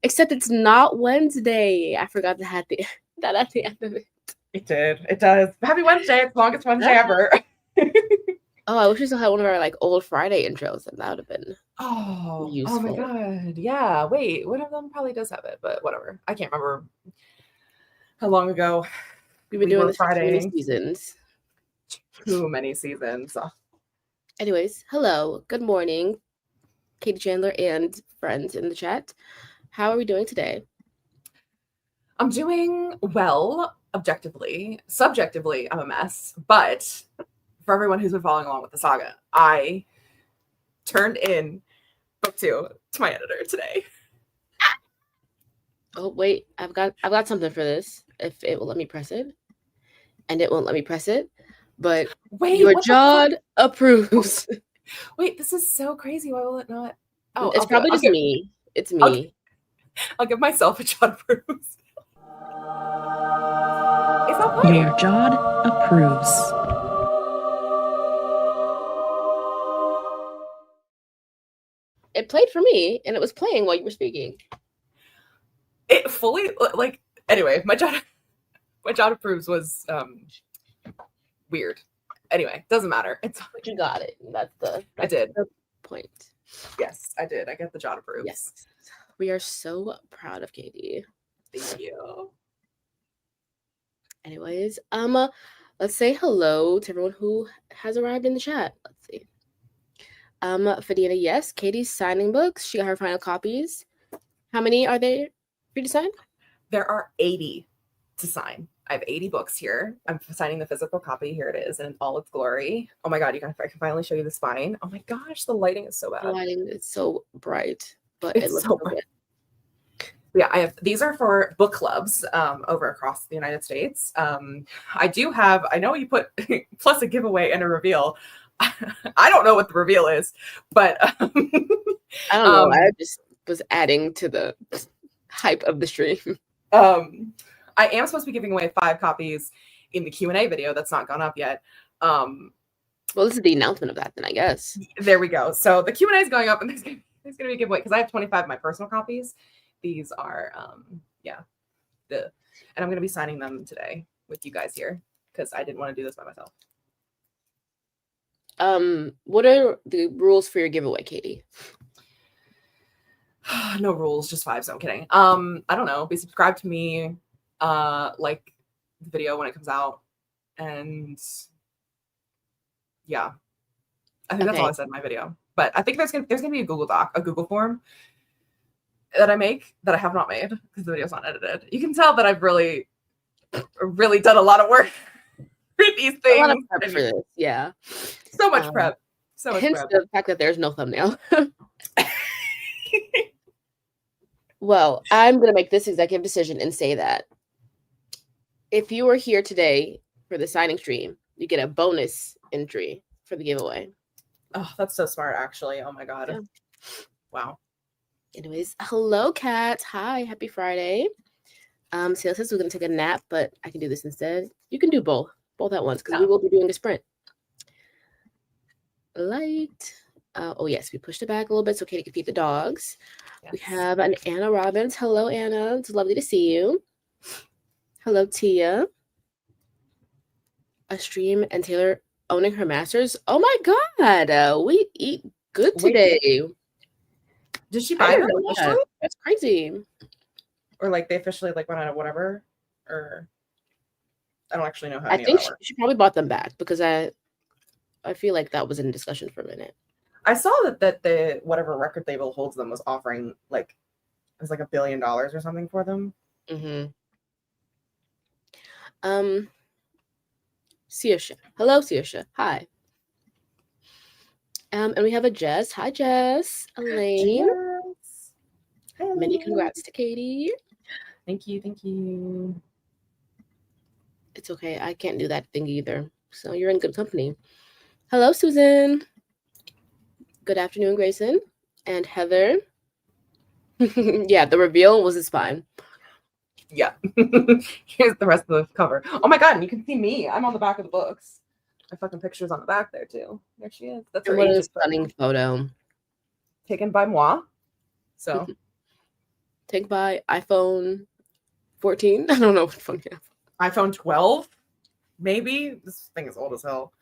Except it's not Wednesday. I forgot to have that at the end of it. It did. It does. Happy Wednesday. It's the longest Wednesday ever. Oh, I wish we still had one of our like old Friday intros, and that would have been Oh my useful. God. Yeah. Wait, one of them probably does have it, but whatever. I can't remember how long ago We've been doing this Friday. for too many seasons. Too many seasons. Anyways, hello. Good morning, Katie Chandler and friends in the chat. How are we doing today? I'm doing well, objectively. Subjectively, I'm a mess. But for everyone who's been following along with the saga, I turned in book 2 to my editor today. Oh wait, I've got something for this. If it will let me press it, and it won't let me press it, but wait, your Jod approves. Wait, this is so crazy. Why will it not? Oh, it's probably just me. It's me. I'll give myself a Jod approves. It's not playing. Your Jod approves. It played for me, and it was playing while you were speaking. It fully anyway. My Jod approves was weird. Anyway, doesn't matter. But you got it. I did. The point. Yes, I did. I get the Jod approves. Yes, we are so proud of Katie. Thank you. Anyways, let's say hello to everyone who has arrived in the chat. Let's see. Fadina, yes, Katie's signing books. She got her final copies. How many are there for you to sign? There are 80 to sign. I have 80 books here. I'm signing the physical copy. Here it is in all its glory. Oh my God, I can finally show you the spine. Oh my gosh, the lighting is so bad. The lighting is so bright, but it looks so bright. Yeah, these are for book clubs over across the United States. I know you put plus a giveaway and a reveal. I don't know what the reveal is, but I don't know. I just was adding to the hype of the stream. I am supposed to be giving away 5 copies in the Q&A video that's not gone up yet. Well, this is the announcement of that then, I guess. There we go. So the Q&A is going up, and there's going to be a giveaway because I have 25 of my personal copies. These are, and I'm going to be signing them today with you guys here because I didn't want to do this by myself. What are the rules for your giveaway, Katie? No rules, just 5. So I'm kidding. I don't know. Be subscribed to me, like the video when it comes out, and yeah, I think that's all I said in my video. But I think there's gonna be a Google Doc, a Google form that I make that I have not made because the video's not edited. You can tell that I've really done a lot of work for these things. A lot of prep for this, yeah. So much prep. So much hence prep. the fact that there's no thumbnail. Well, I'm going to make this executive decision and say that if you were here today for the signing stream, you get a bonus entry for the giveaway. Oh, that's so smart, actually. Oh, my God. Yeah. Wow. Anyways, hello, Kat. Hi, happy Friday. Sales says we're going to take a nap, but I can do this instead. You can do both at once because we will be doing a sprint. Light. Oh, yes, we pushed it back a little bit so Katie can feed the dogs. Yes. We have an Anna Robbins. Hello, Anna. It's lovely to see you. Hello, Tia. A stream and Taylor owning her masters. Oh, my God. We eat good today. Wait. Did she buy them officially? That's crazy. Or like they officially like went out of whatever? Or I don't actually know how. I think she probably bought them back because I feel like that was in discussion for a minute. I saw that the whatever record label holds them was offering like it was like $1 billion or something for them. Mm-hmm. Siosha. Hello, Siosha. Hi. And we have a Jess. Hi, Jess. Elaine. Yes. Hi, many congrats to Katie. Thank you. It's okay. I can't do that thing either. So you're in good company. Hello, Susan. Good afternoon, Grayson and Heather. Yeah, the reveal was his fine. Yeah. Here's the rest of the cover. Oh my God, and you can see me. I'm on the back of the books. My fucking picture's on the back there too. There she is. That's a stunning photo. Taken by moi. So Take by iPhone 14. I don't know what phone you have. iPhone 12, maybe. This thing is old as hell.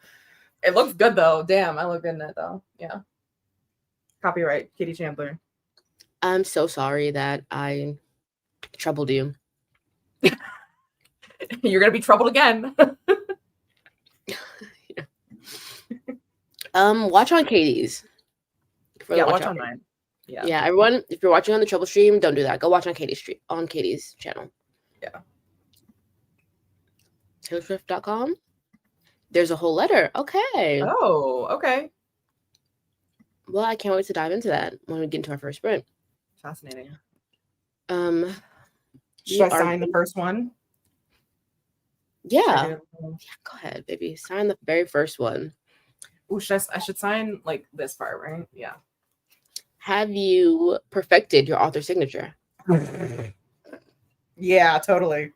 It looks good though. Damn, I look good in it though. Yeah. Copyright, Katie Chandler. I'm so sorry that I troubled you. You're gonna be troubled again. Watch on Katie's. Yeah, watch on mine. Yeah, everyone, if you're watching on the Trouble stream, don't do that. Go watch on Katie's channel. Yeah. TaylorSwift.com. There's a whole letter. Okay. Oh, okay. Well, I can't wait to dive into that when we get into our first sprint. Fascinating. Should I sign the first one? Yeah. Go ahead, baby. Sign the very first one. Ooh, I should sign like this part, right? Yeah. Have you perfected your author signature? Yeah, totally.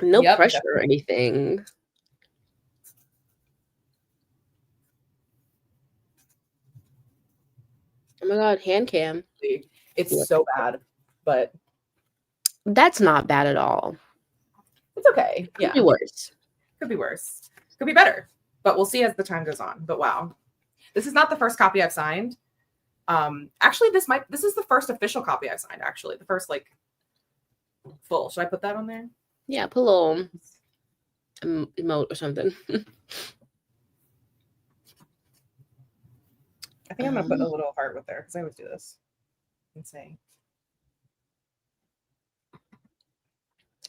No pressure or anything. Oh my god, hand cam. It's so bad, but that's not bad at all. It's okay. Could be worse. Could be worse. Could be better. But we'll see as the time goes on. But wow. This is not the first copy I've signed. Actually, this is the first official copy I've signed, actually. The first like full. Should I put that on there? Yeah, put a little emote or something. I think I'm gonna put a little heart with there because I always do this. Insane.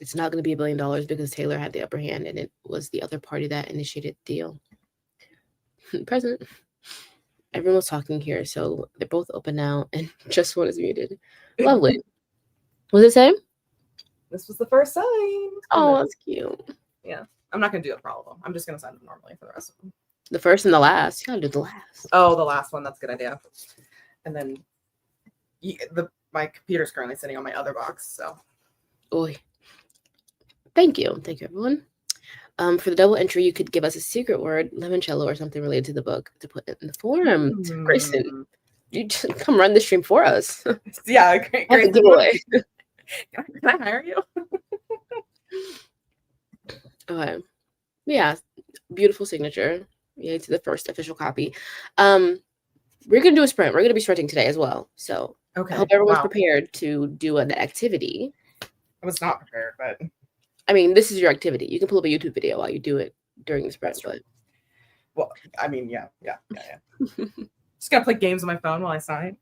It's not going to be $1 billion because Taylor had the upper hand and it was the other party that initiated the deal. Present. Everyone was talking here, so they're both open now and just one is muted. Lovely. What does it say? This was the first sign. Oh, that's cute. Yeah. I'm not going to do it for all of them. I'm just going to sign them normally for the rest of them. The first and the last. You got to do the last. Oh, the last one. That's a good idea. And then my computer's currently sitting on my other box, so. Oy. Thank you. Thank you, everyone. For the double entry, you could give us a secret word, limoncello, or something related to the book to put in the form. Grayson, you just come run the stream for us. Yeah, great. Giveaway. Can I hire you? Okay. Yeah, beautiful signature. Yay to the first official copy. We're gonna do a sprint. We're gonna be sprinting today as well. So okay. I hope everyone's prepared to do an activity. I was not prepared, but I mean, this is your activity. You can pull up a YouTube video while you do it during the sprint. But well, I mean, yeah. Just gonna play games on my phone while I sign.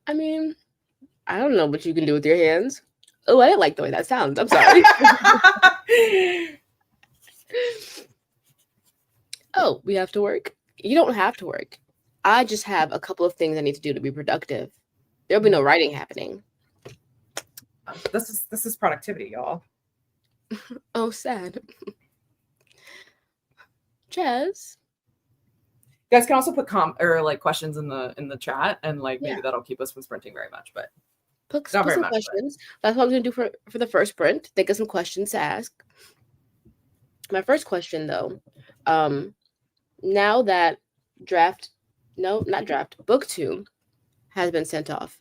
I mean, I don't know what you can do with your hands. Oh, I didn't like the way that sounds. I'm sorry. Oh, we have to work? You don't have to work. I just have a couple of things I need to do to be productive. There'll be no writing happening. This is productivity, y'all. Oh, sad. Jazz. You guys can also put questions in the chat, and maybe that'll keep us from sprinting very much, but put some questions. That's what I'm gonna do for the first sprint. Think of some questions to ask. My first question, though, now that book 2 has been sent off,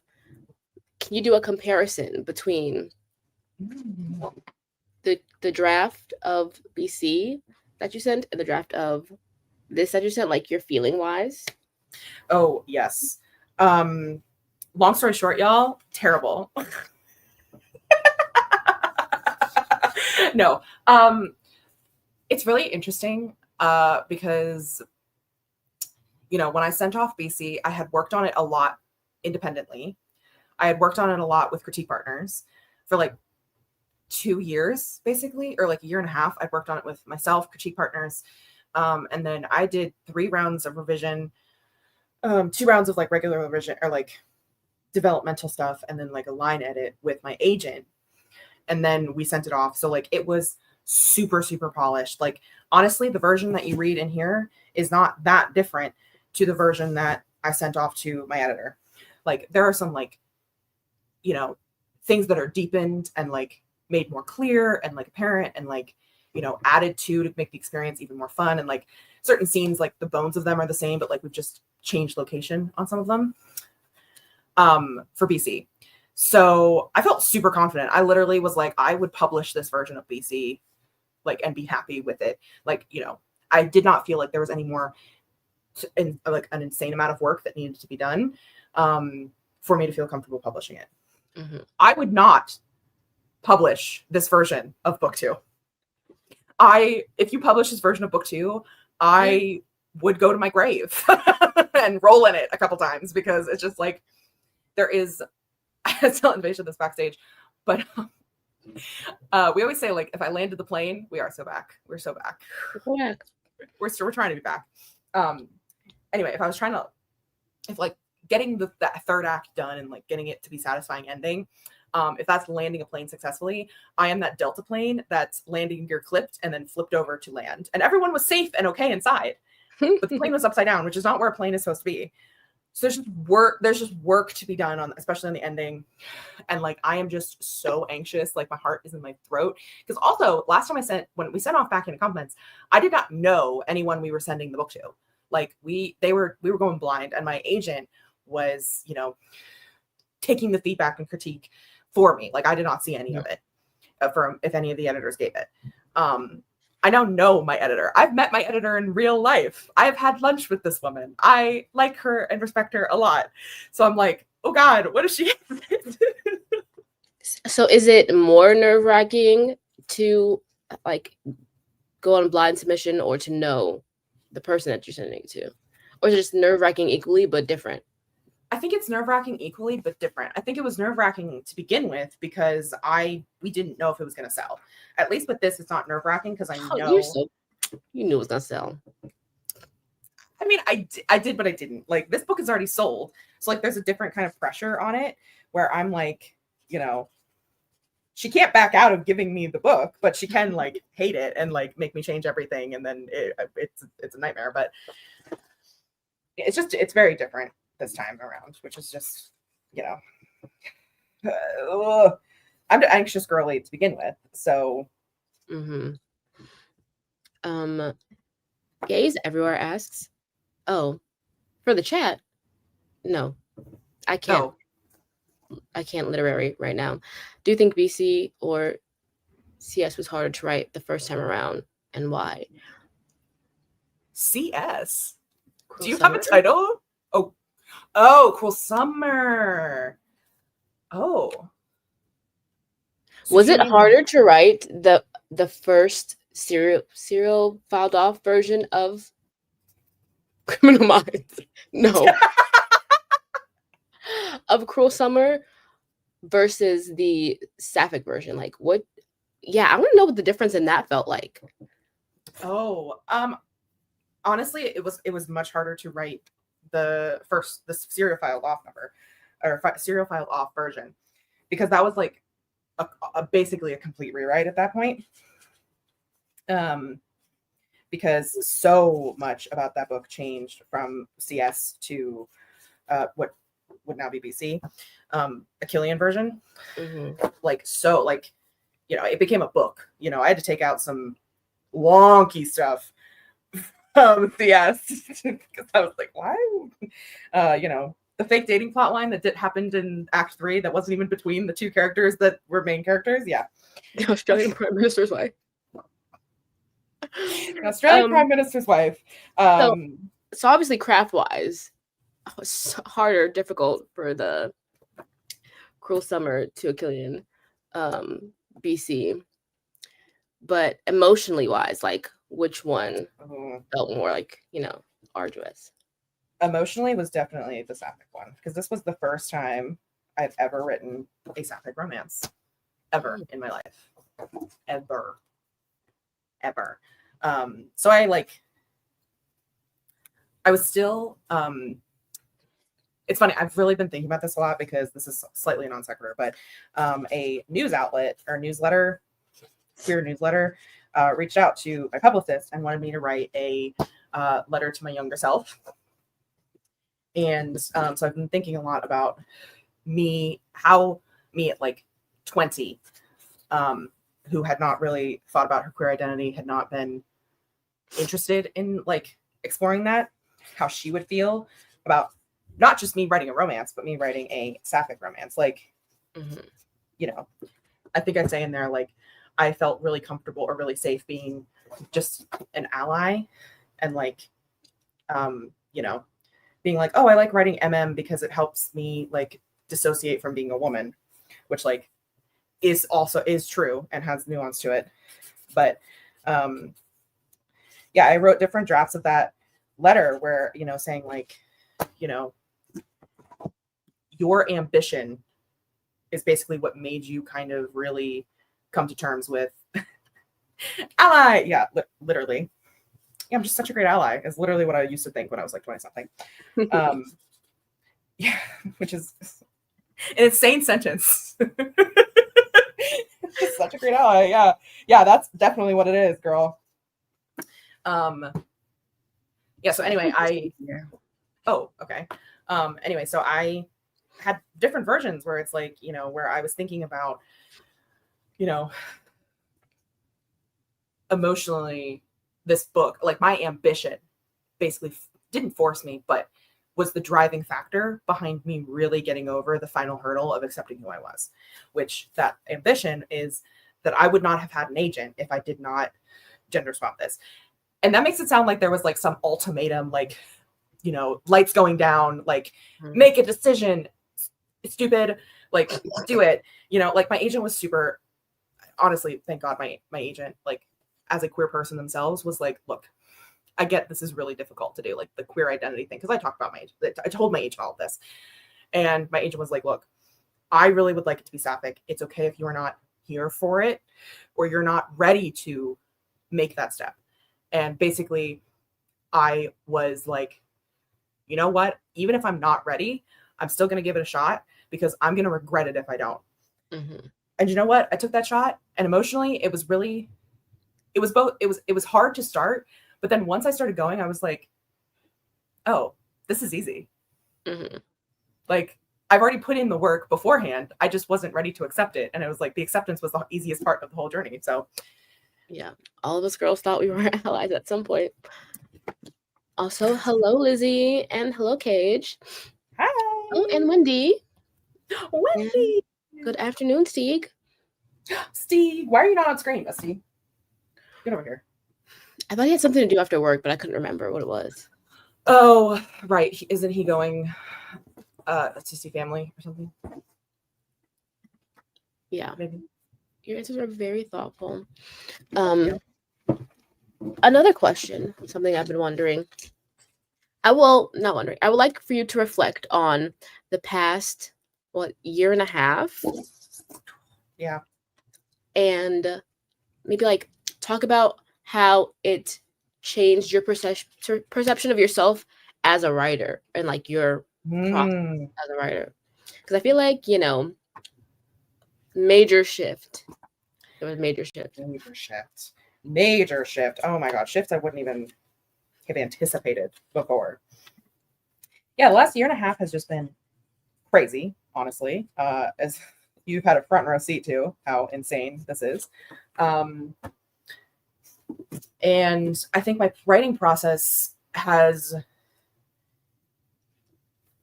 can you do a comparison between the draft of BC that you sent and the draft of this that you sent, like your feeling wise? Oh, yes. Long story short, y'all, terrible. No. It's really interesting because, when I sent off BC, I had worked on it a lot independently. I had worked on it a lot with critique partners for 2 years, basically, or a year and a half. I'd worked on it with myself, critique partners. And then I did 3 rounds of revision, 2 rounds of regular revision or developmental stuff, and then a line edit with my agent. And then we sent it off. So it was super, super polished. Honestly, the version that you read in here is not that different to the version that I sent off to my editor. There are some things that are deepened and made more clear and apparent and added to make the experience even more fun. And certain scenes, the bones of them are the same, but we've just changed location on some of them for BC. So I felt super confident. I literally was like, I would publish this version of BC, like, and be happy with it. Like, you know, I did not feel like there was any more like an insane amount of work that needed to be done for me to feel comfortable publishing it. Mm-hmm. I would not publish this version of book 2. If you publish this version of book 2, I would go to my grave and roll in it a couple times, because it's just like, there is, I tell Invasion this backstage, but we always say, like, if I landed the plane, we are so back. We're so back. We're trying to be back. Anyway, if like getting that third act done and like getting it to be satisfying ending, if that's landing a plane successfully, I am that Delta plane that's landing gear clipped and then flipped over to land, and everyone was safe and okay inside, but the plane was upside down, which is not where a plane is supposed to be. So there's just work to be done on, especially on the ending. And like, I am just so anxious. Like, my heart is in my throat. Because also, last time when we sent off Backhanded Compliments, I did not know anyone we were sending the book to. Like, we were going blind, and my agent was, you know, taking the feedback and critique for me. Like, I did not see any of it from if any of the editors gave it. I now know my editor. I've met my editor in real life. I've had lunch with this woman. I like her and respect her a lot. So I'm like, oh God, what is she? So is it more nerve-wracking to like go on blind submission, or to know the person that you're sending it to? Or is it just nerve-wracking equally but different? I think it's nerve-wracking equally but different. I think it was nerve-wracking to begin with because we didn't know if it was going to sell. At least with this, it's not nerve-wracking because I know. You knew it was going to sell. I mean, I did, but I didn't. Like, this book is already sold. So, like, there's a different kind of pressure on it where I'm like, you know, she can't back out of giving me the book, but she can, like, hate it and, like, make me change everything. And then it's a nightmare. But it's very different this time around, which is just, you know, I'm an anxious girly to begin with. So. Gaze Everywhere asks, oh, for the chat, no, I can't. I can't literary right now. Do you think BC or CS was harder to write the first time around, and why? CS? Cruel Do you Summer? have a title? Oh, Cruel Summer. Oh. Was it harder to write the first serial filed off version of Criminal Minds? No. Of Cruel Summer versus the Sapphic version? Like, what? Yeah, I want to know what the difference in that felt like. Oh, honestly, it was much harder to write the serial filed off serial filed off version, because that was like basically a complete rewrite at that point. Because so much about that book changed from CS to what would now be BC, a Killian version. Like, so, like, you know, it became a book. You know, I had to take out some wonky stuff from CS because I was like, why? You know, the fake dating plot line that happened in Act 3 that wasn't even between the two characters that were main characters. Yeah. The Australian Prime Minister's wife. Australian Prime Minister's wife. So obviously, craft-wise, it was harder, difficult for the Cruel Summer to a Killian BC. But emotionally wise, like, which one felt more like, you know, arduous? Emotionally was definitely the Sapphic one, because this was the first time I've ever written a Sapphic romance ever in my life. Ever. So I was still, it's funny, I've really been thinking about this a lot because this is slightly a non sequitur, but a news outlet or newsletter, queer newsletter, reached out to my publicist and wanted me to write a letter to my younger self. And so I've been thinking a lot about how me at like 20, who had not really thought about her queer identity, had not been interested in like exploring that, how she would feel about not just me writing a romance, but me writing a sapphic romance. Like, you know, I think I'd say in there, like, I felt really comfortable or really safe being just an ally and like, you know, being like, oh, I like writing because it helps me like dissociate from being a woman, which like is true and has nuance to it. But yeah, I wrote different drafts of that letter where, you know, saying like, you know, your ambition is basically what made you kind of really come to terms with ally. Yeah, literally. Yeah, I'm just such a great ally is literally what I used to think when I was like 20 something. Yeah, which is an insane sentence. Just such a great ally. Yeah. Yeah, that's definitely what it is, girl. Yeah, so anyway, okay. Anyway, so I had different versions where it's like, you know, where I was thinking about, you know, emotionally this book, like my ambition basically didn't force me, but was the driving factor behind me really getting over the final hurdle of accepting who I was, which that ambition is that I would not have had an agent if I did not gender swap this. And that makes it sound like there was like some ultimatum, like, you know, lights going down, like make a decision, stupid, like do it. You know, like my agent was super, honestly, thank God my agent, like as a queer person themselves was like, look, I get this is really difficult to do, like the queer identity thing. Cause I talked about I told my agent all of this. And my agent was like, look, I really would like it to be sapphic. It's okay if you are not here for it or you're not ready to make that step. And basically I was like, you know what? Even if I'm not ready, I'm still going to give it a shot because I'm going to regret it if I don't. And you know what? I took that shot and emotionally it was hard to start. But then once I started going, I was like, oh, this is easy. Like I've already put in the work beforehand. I just wasn't ready to accept it. And it was like the acceptance was the easiest part of the whole journey. So yeah, all of us girls thought we were allies at some point. Also, hello, Lizzie, and hello, Cage. Hi. Oh, and Wendy. Wendy. And good afternoon, Steve. Steve, why are you not on screen, Steve? Get over here. I thought he had something to do after work, but I couldn't remember what it was. Oh, right. Isn't he going to see family or something? Yeah. Maybe. Your answers are very thoughtful. Another question, something I've been wondering. I would like for you to reflect on the past, year and a half? Yeah. And maybe like talk about how it changed your perception of yourself as a writer and like your process as a writer. Because I feel like, you know, major shift. It was major shift. Major shift. Oh my God. Shifts I wouldn't even have anticipated before. Yeah, the last year and a half has just been crazy, honestly. As you've had a front row seat to how insane this is. And I think my writing process has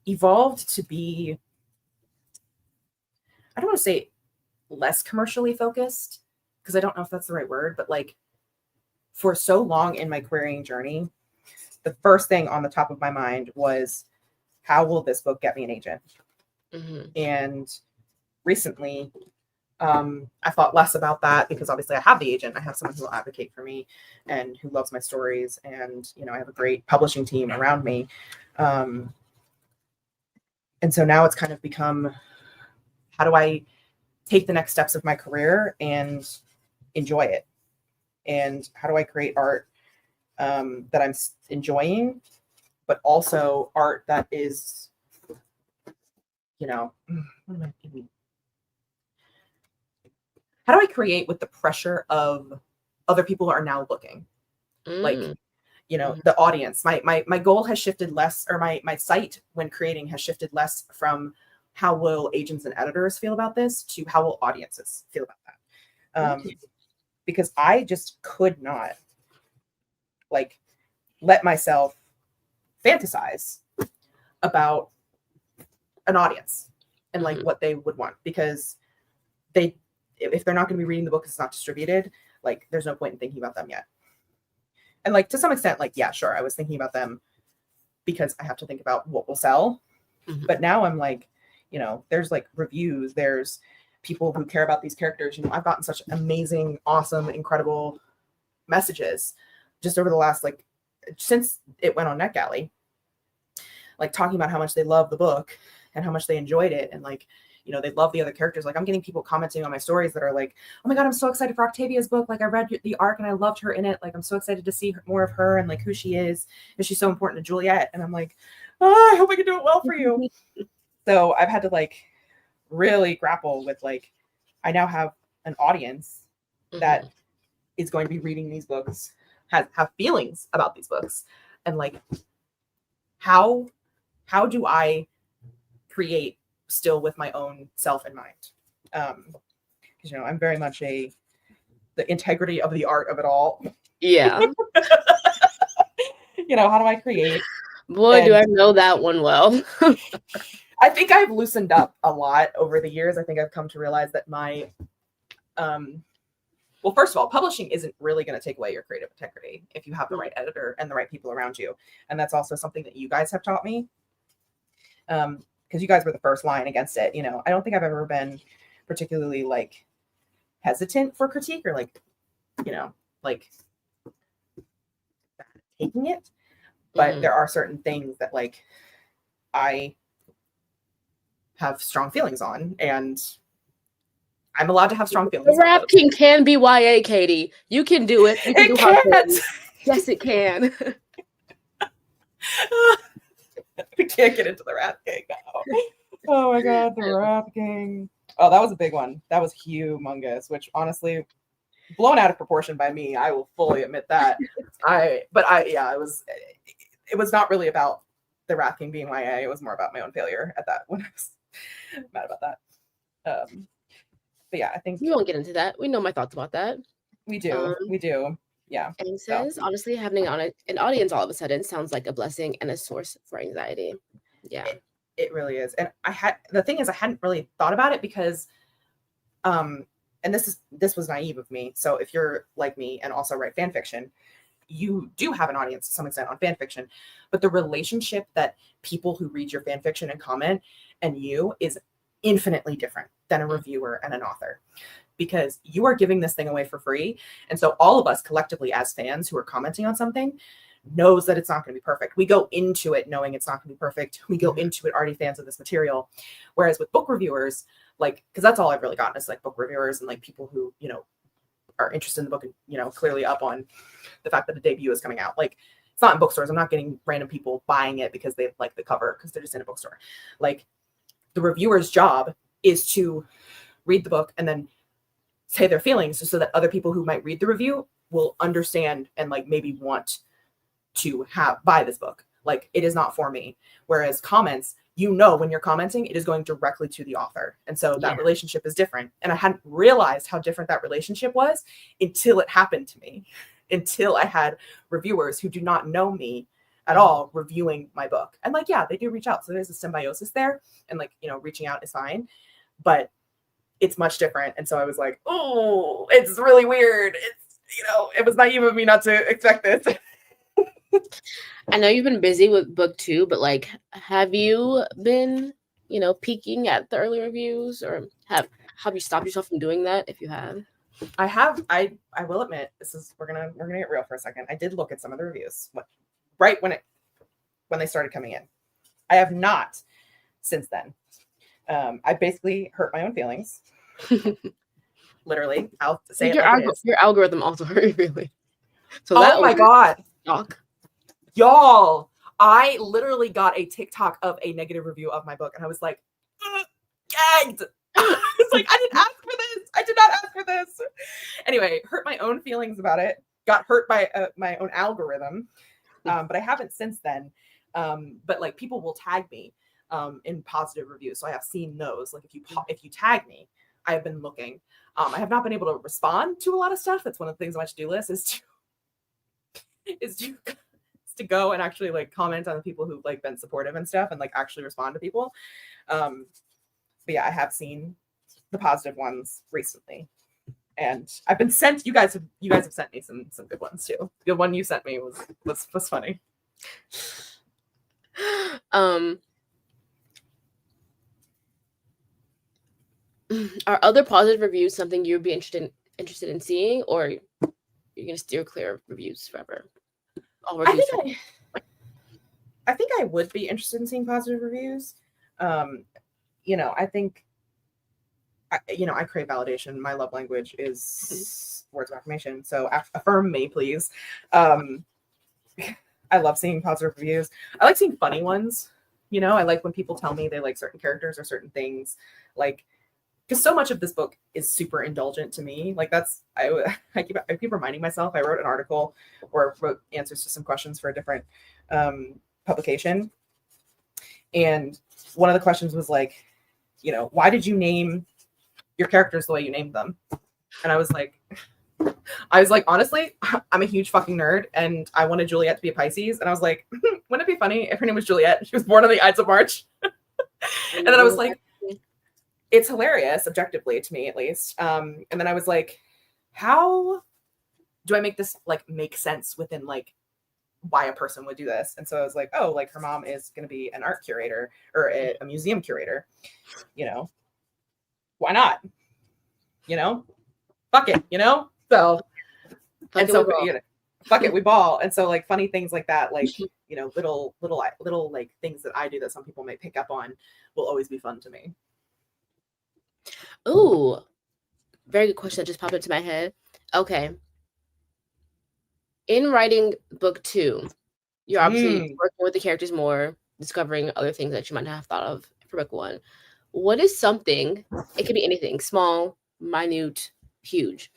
evolved to be, I don't want to say less commercially focused, because I don't know if that's the right word, but like for so long in my querying journey, the first thing on the top of my mind was, how will this book get me an agent? And recently, I thought less about that because obviously I have the agent. I have someone who will advocate for me and who loves my stories. And, you know, I have a great publishing team around me. And so now it's kind of become, how do I take the next steps of my career and enjoy it? And how do I create art that I'm enjoying, but also art that is, you know, how do I create with the pressure of other people who are now looking? Like, you know, the audience, my goal has shifted less, or my sight when creating has shifted less from how will agents and editors feel about this to how will audiences feel about that. Because I just could not like let myself fantasize about an audience and like what they would want, because if they're not going to be reading the book, it's not distributed, like there's no point in thinking about them yet. And like to some extent, like, yeah, sure, I was thinking about them because I have to think about what will sell. But now I'm like, there's like reviews, there's people who care about these characters. I've gotten such amazing, awesome, incredible messages just over the last, like, since it went on NetGalley, like talking about how much they love the book and how much they enjoyed it. And like, they love the other characters. Like I'm getting people commenting on my stories that are like, oh my God, I'm so excited for Octavia's book. Like I read the arc and I loved her in it. Like I'm so excited to see more of her and like who she is. And she's so important to Juliet. And I'm like, oh, I hope I can do it well for you. So I've had to like really grapple with like, I now have an audience that is going to be reading these books, have feelings about these books. And like, how do I create still with my own self in mind? Because I'm very much the integrity of the art of it all. Yeah. How do I create? Boy, do I know that one well. I think I've loosened up a lot over the years. I think I've come to realize that my well, first of all, publishing isn't really going to take away your creative integrity if you have the right editor and the right people around you. And that's also something that you guys have taught me. Because you guys were the first line against it. I don't think I've ever been particularly like hesitant for critique or like, like taking it. But there are certain things that like I have strong feelings on, and I'm allowed to have strong feelings. The Rap King can be YA, Katie. You can do it. You can it can't. Yes, it can. We can't get into the Wrath King now. Oh my God, the Wrath King. Oh, that was a big one. That was humongous, which honestly, blown out of proportion by me. I will fully admit that. It was not really about the Wrath King being YA. It was more about my own failure at that when I was mad about that. But yeah, I think we won't get into that. We know my thoughts about that. We do. Yeah. And says, honestly, having an audience all of a sudden sounds like a blessing and a source for anxiety. Yeah. It really is. And the thing is, I hadn't really thought about it because, and this was naive of me. So if you're like me and also write fan fiction, you do have an audience to some extent on fan fiction, but the relationship that people who read your fan fiction and comment and you is infinitely different than a reviewer and an author, because you are giving this thing away for free. And so all of us collectively as fans who are commenting on something knows that it's not going to be perfect. We go into it knowing it's not going to be perfect. We go into it already fans of this material. Whereas with book reviewers, like, because that's all I've really gotten is like book reviewers and like people who, are interested in the book and, clearly up on the fact that the debut is coming out. Like, it's not in bookstores. I'm not getting random people buying it because they like the cover because they're just in a bookstore. Like, the reviewer's job is to read the book and then say their feelings so that other people who might read the review will understand and like maybe want to buy this book. Like, it is not for me. Whereas comments, when you're commenting, it is going directly to the author. And so that relationship is different. And I hadn't realized how different that relationship was until it happened to me, until I had reviewers who do not know me at all reviewing my book. And like, yeah, they do reach out. So there's a symbiosis there. And like, reaching out is fine, but it's much different. And so I was like, oh, it's really weird. It's, it was naive of me not to expect this. I know you've been busy with book 2, but like, have you been, peeking at the early reviews, or have you stopped yourself from doing that if you have? I have. I will admit, we're gonna get real for a second. I did look at some of the reviews right when they started coming in. I have not since then. I basically hurt my own feelings. Literally, I'll say your algorithm also hurt your feelings. So oh my God. Shock. Y'all, I literally got a TikTok of a negative review of my book, and I was like, gagged. I was like, I didn't ask for this. I did not ask for this. Anyway, hurt my own feelings about it. Got hurt by my own algorithm, but I haven't since then. But like, people will tag me in positive reviews, so I have seen those. Like, if you tag me, I have been looking. I have not been able to respond to a lot of stuff. That's one of the things on my to-do list is to to go and actually like comment on the people who've like been supportive and stuff and like actually respond to people. But yeah, I have seen the positive ones recently. And I've been sent. You guys have sent me some good ones too. The one you sent me was funny. Are other positive reviews something you'd be interested in seeing, or you're gonna steer clear of reviews forever? All reviews. I think I would be interested in seeing positive reviews. You know, I think. I crave validation. My love language is words of affirmation. So affirm me, please. I love seeing positive reviews. I like seeing funny ones. You know, I like when people tell me they like certain characters or certain things. Like, because so much of this book is super indulgent to me. Like I keep reminding myself. I wrote an article or wrote answers to some questions for a different publication, and one of the questions was like, you know, why did you name your characters the way you named them? And I was like, honestly, I'm a huge fucking nerd and I wanted Juliet to be a Pisces. And I was like, wouldn't it be funny if her name was Juliet? She was born on the Ides of March. And then I was like, it's hilarious, objectively, to me at least. And then I was like, how do I make this like make sense within like why a person would do this? And so I was like, oh, like her mom is going to be an art curator or a museum curator, you know, why not? You know, fuck it, you know? So, fuck it, we ball. And so like funny things like that, like, you know, little like things that I do that some people may pick up on will always be fun to me. Ooh, very good question that just popped into my head. Okay. In writing book 2, you're obviously working with the characters more, discovering other things that you might not have thought of for book 1. What is something, it could be anything, small, minute, huge,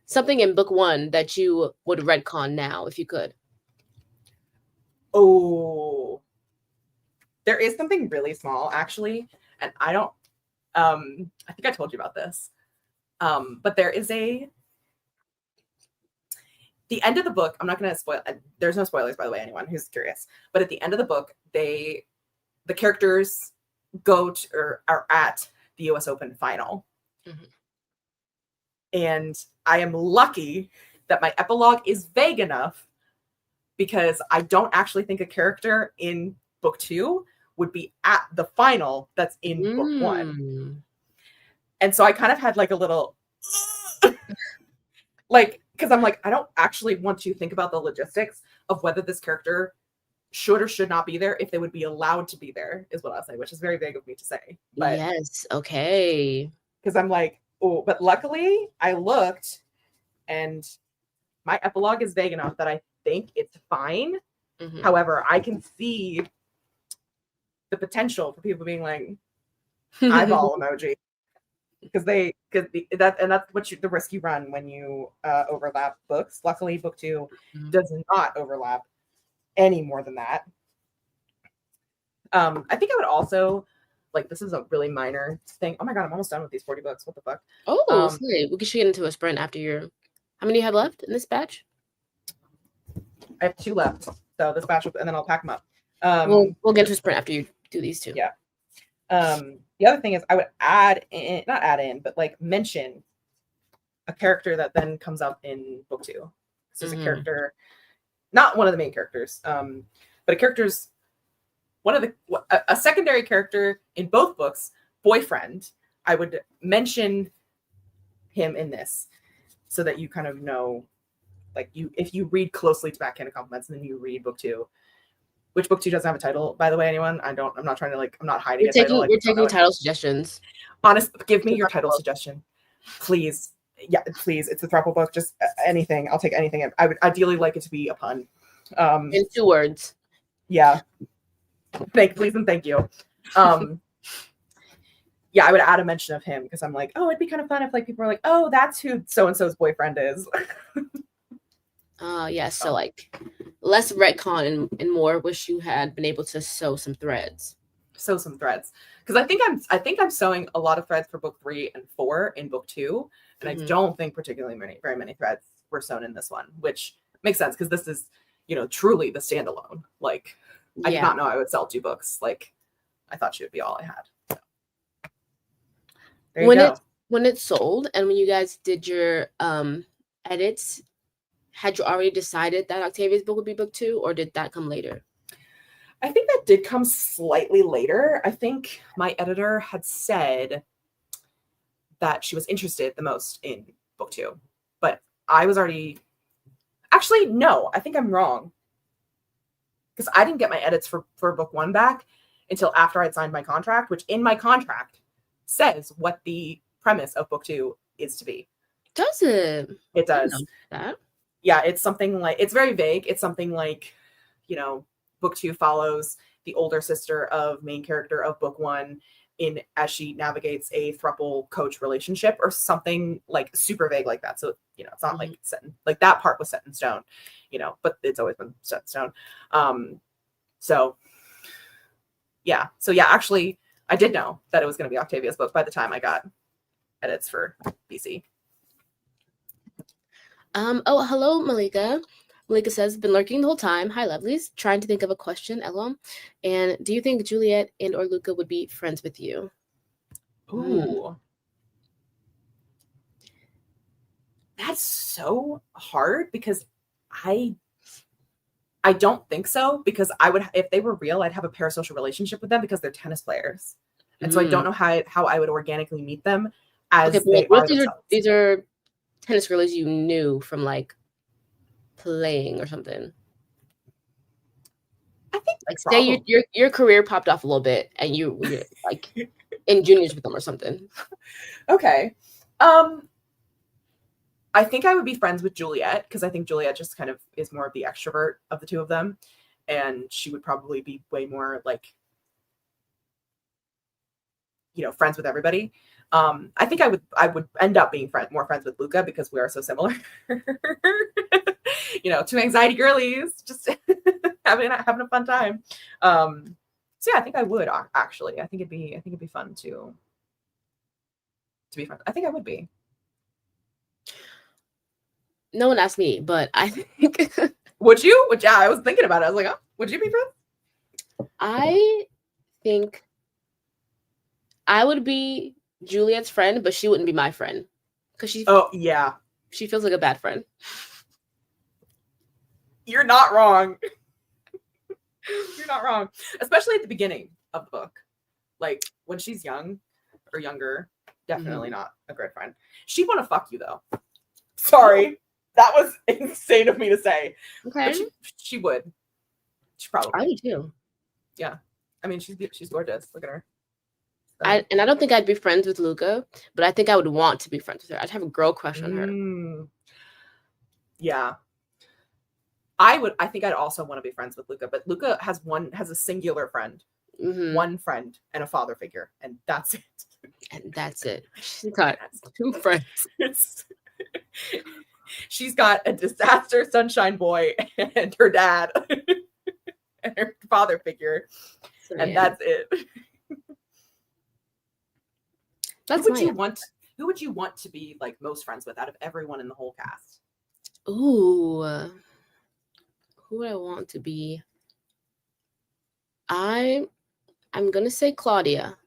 something in book 1 that you would retcon now if you could? Oh, there is something really small actually. And I don't, I think I told you about this. But there is the end of the book, I'm not going to spoil, there's no spoilers, by the way, anyone who's curious, but at the end of the book, the characters go to, or are at the US Open final. Mm-hmm. And I am lucky that my epilogue is vague enough because I don't actually think a character in book 2 would be at the final that's in book 1. And so I kind of had like a little like, because I'm like, I don't actually want to think about the logistics of whether this character should or should not be there, if they would be allowed to be there, is what I'll say, which is very vague of me to say. But yes, okay. Because I'm like, oh, but luckily I looked and my epilogue is vague enough that I think it's fine. Mm-hmm. However, I can see the potential for people being like, eyeball emoji. Because that's what the risk you run when you overlap books. Luckily, book 2 does not overlap any more than that. I think I would also, like, this is a really minor thing. Oh my god, I'm almost done with these 40 books. What the fuck? Oh, sorry. We should get into a sprint after your. How many do you have left in this batch? I have 2 left. So this batch, and then I'll pack them up. We'll get to a sprint after you do these 2. Yeah. The other thing is I would not add in, but like mention a character that then comes up in book 2. This is a character, not one of the main characters, but a character's a secondary character in both books, boyfriend. I would mention him in this so that you kind of know, like, if you read closely to Backhanded Compliments and then you read book 2. Which book 2 doesn't have a title, by the way, anyone? I'm not trying to, like, I'm not hiding a title. We're taking title suggestions. Honest, give me your title suggestion. Please. Yeah, please. It's a throuple book. Just anything. I'll take anything. I would ideally like it to be a pun. In 2 words. Yeah. Please and thank you. Yeah, I would add a mention of him because I'm like, oh, it'd be kind of fun if like people are like, oh, that's who so-and-so's boyfriend is. Yes, so like less retcon and more wish you had been able to sew some threads. Because I think I'm sewing a lot of threads for book 3 and 4 in book 2, and I don't think particularly very many threads were sewn in this one, which makes sense because this is, truly the standalone. Like, I did Yeah. not know I would sell 2 books. Like, I thought she would be all I had. So. There you go. When it sold and when you guys did your edits, had you already decided that Octavia's book would be book 2, or did that come later? I think that did come slightly later. I think my editor had said that she was interested the most in book 2, but I was already, actually, no, I think I'm wrong. Because I didn't get my edits for book 1 back until after I'd signed my contract, which in my contract says what the premise of book 2 is to be. Does it? It does. I know that. Yeah, it's something like, it's very vague. It's something like, book 2 follows the older sister of main character of book 1 as she navigates a throuple coach relationship or something like super vague like that. So, it's not like set in, like that part was set in stone, but it's always been set in stone. So yeah. Actually I did know that it was going to be Octavia's book by the time I got edits for BC. Oh, hello, Malika. Malika says, been lurking the whole time. Hi, lovelies. Trying to think of a question, LOL. And do you think Juliet and or Luca would be friends with you? Ooh. That's so hard because I don't think so, because I would, if they were real, I'd have a parasocial relationship with them because they're tennis players. And so I don't know how I would organically meet them as they are themselves. These are tennis girls you knew from like playing or something. I think like say your career popped off a little bit and you're like in juniors with them or something. Okay. I think I would be friends with Juliet because I think Juliet just kind of is more of the extrovert of the two of them. And she would probably be way more like, friends with everybody. I think I would end up being more friends with Luca because we are so similar. Two anxiety girlies, just having a fun time. So yeah, I think I would actually. I think it'd be fun to be friends. I think I would be. No one asked me, but I think would you? Yeah, I was thinking about it. I was like, oh, would you be friends? I think I would be Juliet's friend, but she wouldn't be my friend because she feels like a bad friend. You're not wrong. You're not wrong, especially at the beginning of the book, like when she's young or younger. Definitely not a great friend. She'd want to fuck you though. Sorry, that was insane of me to say. Okay, but she would. She probably. I would too. Yeah, I mean she's gorgeous. Look at her. I don't think I'd be friends with Luca, but I think I would want to be friends with her. I'd have a girl crush on her. Yeah. I think I'd also want to be friends with Luca, but Luca has a singular friend. One friend and a father figure, and that's it. And that's it. She's got 2 friends. She's got a disaster sunshine boy and her dad and her father figure. So, and that's it. That's who would you want to be like most friends with out of everyone in the whole cast? Ooh. Who would I want to be? I'm gonna say Claudia.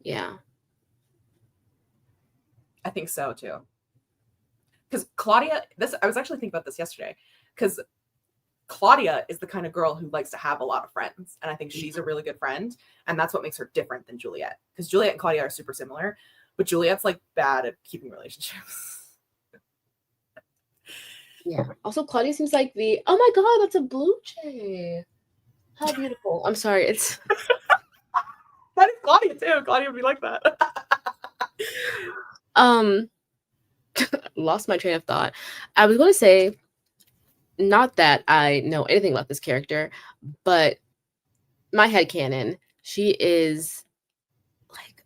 Yeah. I think so too. Because Claudia, I was actually thinking about this yesterday, because Claudia is the kind of girl who likes to have a lot of friends. And I think she's a really good friend. And that's what makes her different than Juliet. Because Juliet and Claudia are super similar, but Juliet's like bad at keeping relationships. Yeah. Also, Claudia seems like oh my God, that's a blue jay. How beautiful. I'm sorry. It's that is Claudia too. Claudia would be like that. Lost my train of thought. I was going to say, not that I know anything about this character, but my headcanon, she is like,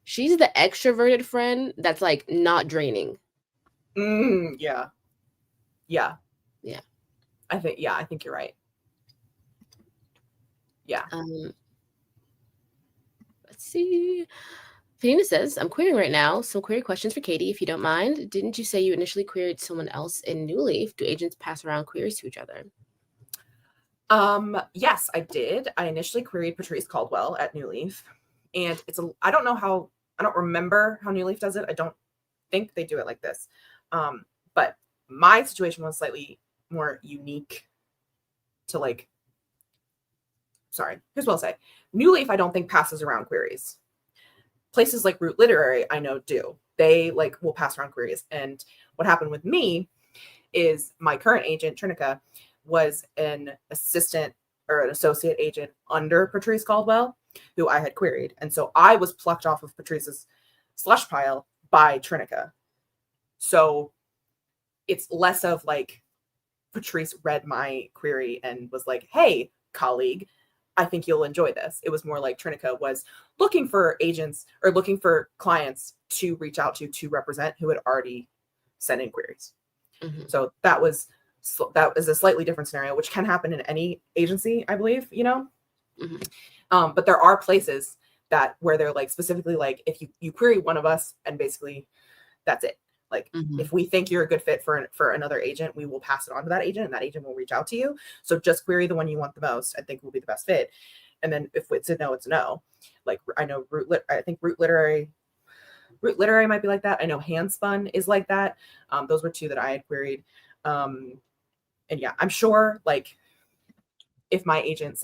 she's the extroverted friend that's like not draining. Yeah. I think you're right. Yeah. Let's see. Fadina says, I'm querying right now. Some query questions for Katie, if you don't mind. Didn't you say you initially queried someone else in New Leaf? Do agents pass around queries to each other? Yes, I did. I initially queried Patrice Caldwell at New Leaf, and I don't remember how New Leaf does it. I don't think they do it like this. But my situation was slightly more unique to here's what I'll say. New Leaf, I don't think passes around queries. Places like Root Literary, I know do. They will pass around queries. And what happened with me is my current agent, Trinica, was an assistant or an associate agent under Patrice Caldwell, who I had queried. And so I was plucked off of Patrice's slush pile by Trinica. So it's less of Patrice read my query and was like, hey, colleague, I think you'll enjoy this. It was more like Trinica was looking for agents or looking for clients to reach out to represent who had already sent in queries. Mm-hmm. So that was a slightly different scenario, which can happen in any agency, I believe, Mm-hmm. But there are places where they're specifically if you query one of us and basically that's it. Mm-hmm. If we think you're a good fit for another agent, we will pass it on to that agent and that agent will reach out to you. So just query the one you want the most and think will be the best fit. And then if it's a no, it's a no. I know I think Root Literary might be like that. I know Handspun is like that. Those were two that I had queried. And yeah, I'm sure if my agent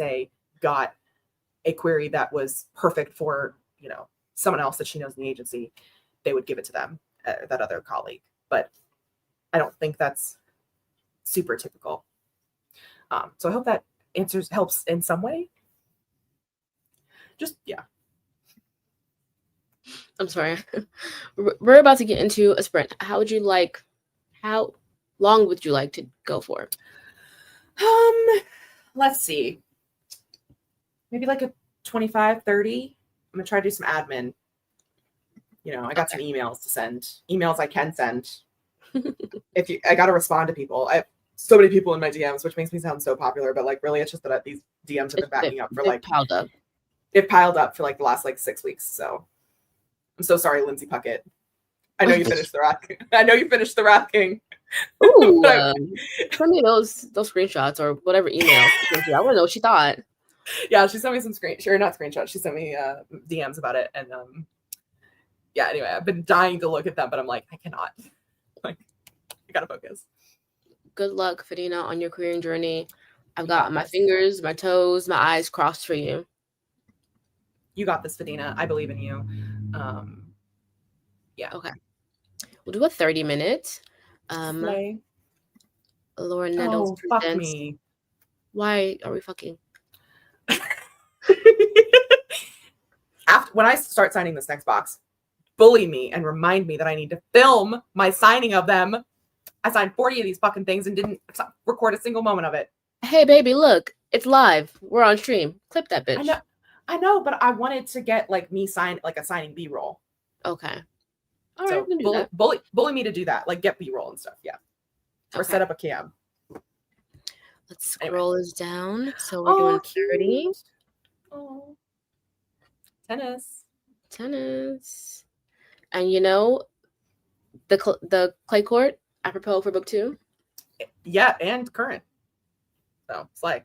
got a query that was perfect for, someone else that she knows in the agency, they would give it to them, that other colleague. But I don't think that's super typical. So I hope that helps in some way. Just, yeah. I'm sorry. We're about to get into a sprint. How long would you like to go for? Let's see. Maybe a 25, 30. I'm going to try to do some admin. I got some emails to send. Emails I can send. I got to respond to people. I have so many people in my DMs, which makes me sound so popular, but really it's just that these DMs have been backing up for piled up. It piled up for the last 6 weeks. So I'm so sorry, Lindsay Puckett. I know you finished the Wrath King. I know you finished the Wrath King. Ooh, send me those screenshots or whatever email. I want to know what she thought. Yeah, she sent me some not screenshots. She sent me DMs about it, and yeah. Anyway, I've been dying to look at them, but I'm I cannot. I gotta focus. Good luck, Fadina, on your querying journey. I've got my fingers, my toes, my eyes crossed for you. You got this, Fadina. I believe in you. Yeah. Okay. We'll do a 30-minute. Laura Nettles presents. Fuck me. Why are we fucking? When I start signing this next box, bully me and remind me that I need to film my signing of them. I signed 40 of these fucking things and didn't record a single moment of it. Hey, baby, look. It's live. We're on stream. Clip that bitch. I know, but I wanted to get me sign a signing B-roll. Okay. All right, so bully me to do that. Get B-roll and stuff. Yeah. Or set up a cam. Let's scroll this down. So we're doing 30. Oh. Tennis. And the clay court apropos for book 2? Yeah, and current. So slay.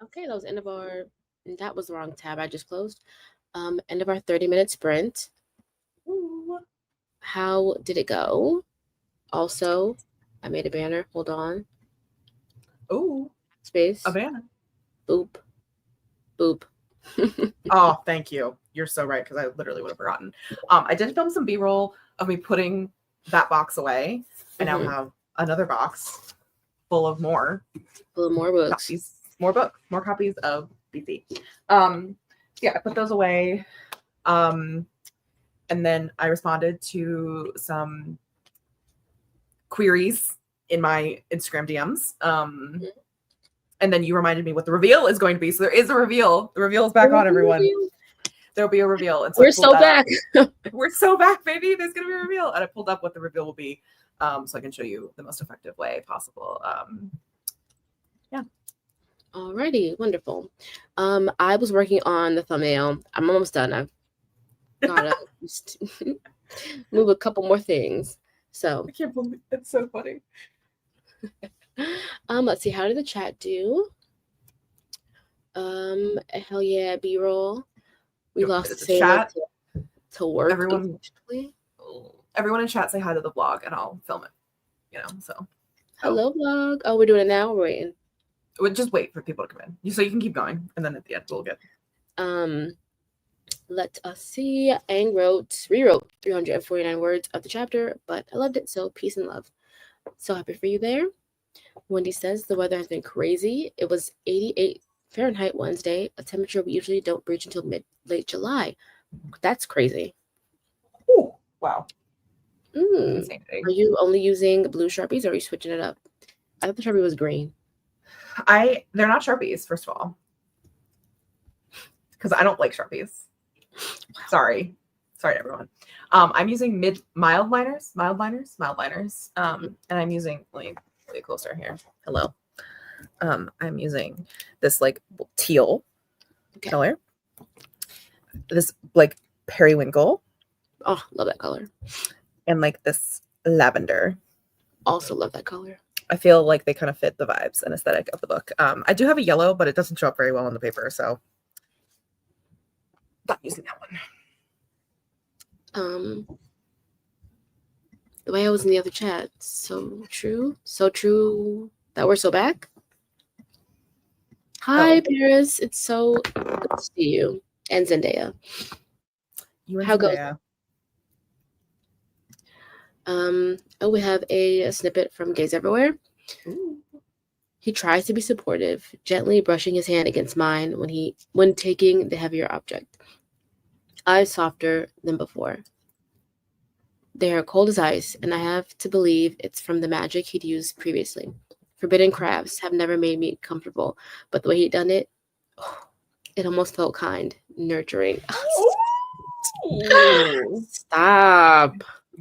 Okay, that was end of our. That was the wrong tab I just closed. End of our 30-minute sprint. Ooh. How did it go? Also, I made a banner. Hold on. Ooh, Space. a banner. Boop. Boop. Oh, thank you. You're so right, because I literally would have forgotten. I did film some B-roll of me putting that box away. I now have another box full of more More books. copies, more copies of BC. Yeah, I put those away. And then I responded to some queries in my Instagram DMs. And then you reminded me what the reveal is going to be. So there is a reveal. The reveal is back on, everyone. There'll be a reveal. And so We're so back. We're so back, baby. There's going to be a reveal. And I pulled up what the reveal will be, so I can show you the most effective way possible. Yeah. Alrighty, wonderful. I was working on the thumbnail. I'm almost done. I've gotta just move a couple more things. So I can't believe it's so funny. Let's see, how did the chat do? Hell yeah, B-roll. We lost the chat to work. Everyone in chat say hi to the vlog, and I'll film it. So hello vlog. Oh, we're doing it now. We're waiting. We'll just wait for people to come in, so you can keep going, and then at the end we'll get. Let us see. Aang rewrote 349 words of the chapter, but I loved it. So peace and love. So happy for you there. Wendy says the weather has been crazy. It was 88 Fahrenheit Wednesday, a temperature we usually don't breach until late July. That's crazy. Ooh, wow. Are you only using blue Sharpies, or are you switching it up? I thought the Sharpie was green. They're not Sharpies, first of all, because I don't like Sharpies. Wow. Sorry, everyone. I'm using mild liners. And I'm using, let me get closer here. Hello. I'm using this like teal color. This like periwinkle. Oh, love that color. And like this lavender. Also love that color. I feel like they kind of fit the vibes and aesthetic of the book. I do have a yellow, but it doesn't show up very well on the paper, so not using that one. The way I was in the other chat, so true that we're so back. Hi, Paris. It's so good to see you. And Zendaya. How goes it? We have a snippet from Gaze Everywhere. Ooh. He tries to be supportive, gently brushing his hand against mine when taking the heavier object. Eyes softer than before. They are cold as ice, and I have to believe it's from the magic he'd used previously. Forbidden crafts have never made me comfortable, but the way he'd done it, it almost felt kind, nurturing. Stop.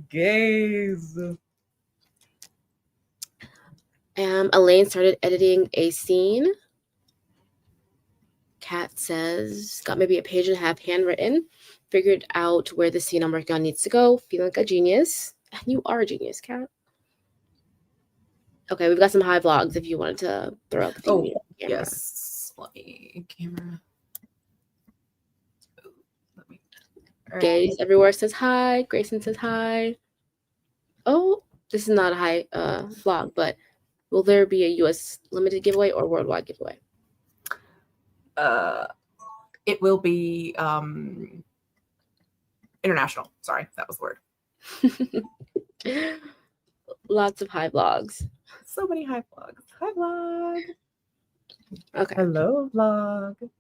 Gaze. Elaine started editing a scene. Kat says, got maybe a page and a half handwritten. Figured out where the scene I'm working on needs to go. Feeling like a genius. And you are a genius, Kat. Okay, we've got some high vlogs if you wanted to throw up the camera. Yes. Let me camera. Gaze Everywhere says hi. Grayson says hi. Oh, this is not a high vlog, but will there be a US limited giveaway or worldwide giveaway? It will be international. Sorry, that was the word. Lots of high vlogs. So many high vlogs. Hi vlog. Okay. Hello vlog. What's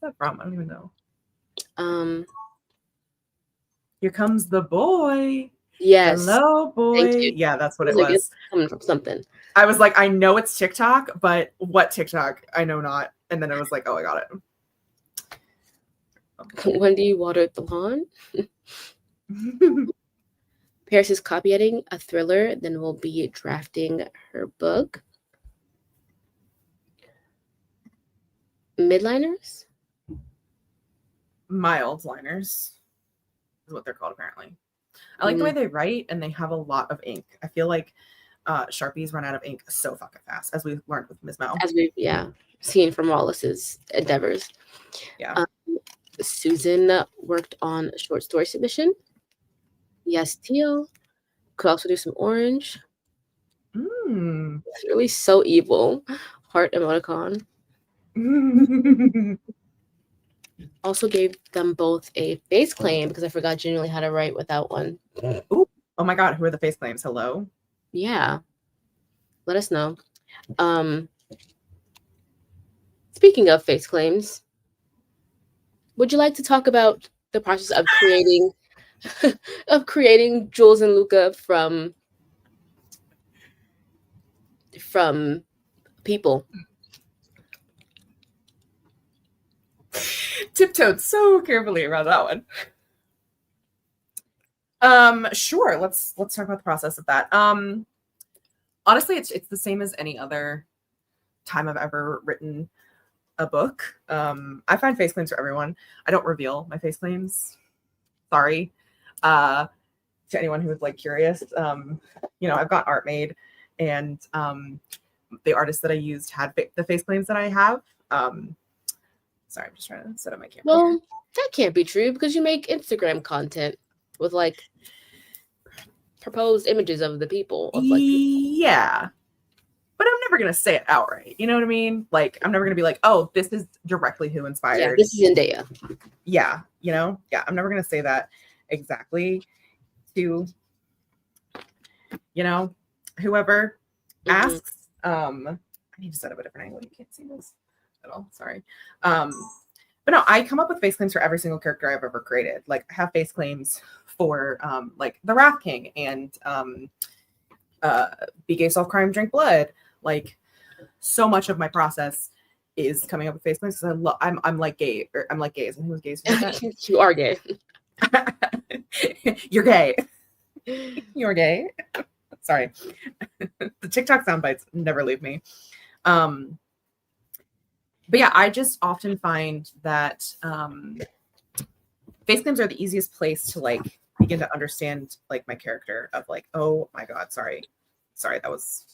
that from? I don't even know. Here comes the boy. Yes. Hello, boy. Yeah, that's what it was. It's coming from something. I was like, I know it's TikTok, but what TikTok? I know not. And then I was like, oh, I got it. When do you water the lawn? Paris is copy editing a thriller, then we'll be drafting her book. Midliners? Mild liners is what they're called, apparently. I like the way they write, and they have a lot of ink. I feel like Sharpies run out of ink so fucking fast, as we learned with Ms. Mel. As we've seen from Wallace's endeavors. Yeah. Susan worked on a short story submission. Yes, teal. Could also do some orange. It's really so evil. Heart emoticon. Also gave them both a face claim because I forgot genuinely how to write without one. Ooh. Oh my god, who are the face claims? Hello? Yeah. Let us know. Speaking of face claims, would you like to talk about the process of creating Jules and Luca from people? Tiptoed so carefully around that one. Sure. Let's talk about the process of that. Honestly, it's the same as any other time I've ever written a book. I find face claims for everyone. I don't reveal my face claims. Sorry. To anyone who is like curious, I've got art made, and the artist that I used had the face claims that I have. Sorry, I'm just trying to set up my camera. Well, that can't be true because you make Instagram content with like proposed images of the people. Yeah. But I'm never going to say it outright. You know what I mean? Like, I'm never going to be like, oh, this is directly who inspired. Yeah, this is Zendaya. Yeah, I'm never going to say that exactly to, whoever asks. I need to set up a different angle. You can't see this at all. Sorry. But no, I come up with face claims for every single character I've ever created. Like, I have face claims for like the Wrath King and Be Gay, Solve Crime, Drink Blood. Like, so much of my process is coming up with face claims because I'm like gay, or I'm like gay. Isn't who's gay? You are gay. You're gay. You're gay. Sorry. The TikTok sound bites never leave me. But yeah, I just often find that face claims are the easiest place to like begin to understand like my character of like, oh my God, sorry, that was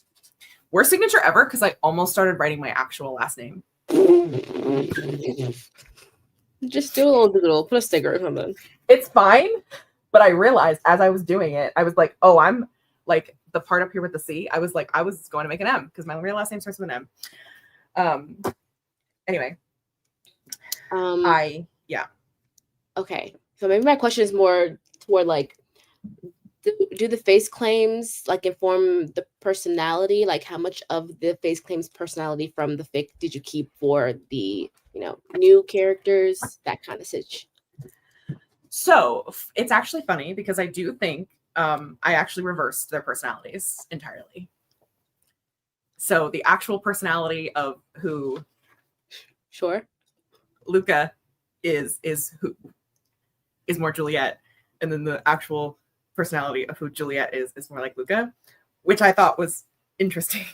worst signature ever because I almost started writing my actual last name. Just do a little doodle, put a sticker or something. It's fine, but I realized as I was doing it, I was like, oh, I'm like the part up here with the C. I was like, I was going to make an M because my real last name starts with an M. Anyway. Okay. So maybe my question is more toward like, do the face claims like inform the personality? Like, how much of the face claims personality from the fic did you keep for the new characters, that kind of situation? So it's actually funny because I do think I actually reversed their personalities entirely. So the actual personality of who Luca is more Juliet, and then the actual personality of who Juliet is more like Luca, which I thought was interesting.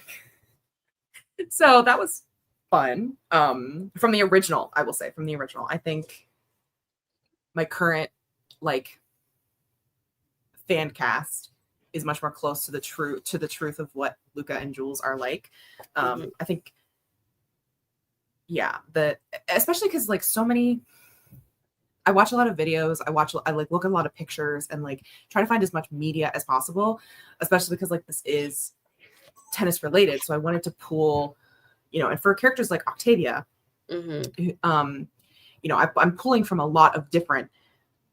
So that was fun. From the original, I will say, I think my current like fan cast is much more close to the truth of what Luca and Jules are like. I think, especially because like so many. I watch a lot of videos. I like look at a lot of pictures and like try to find as much media as possible, especially because like this is tennis related. So I wanted to pool, and for characters like Octavia, I'm pulling from a lot of different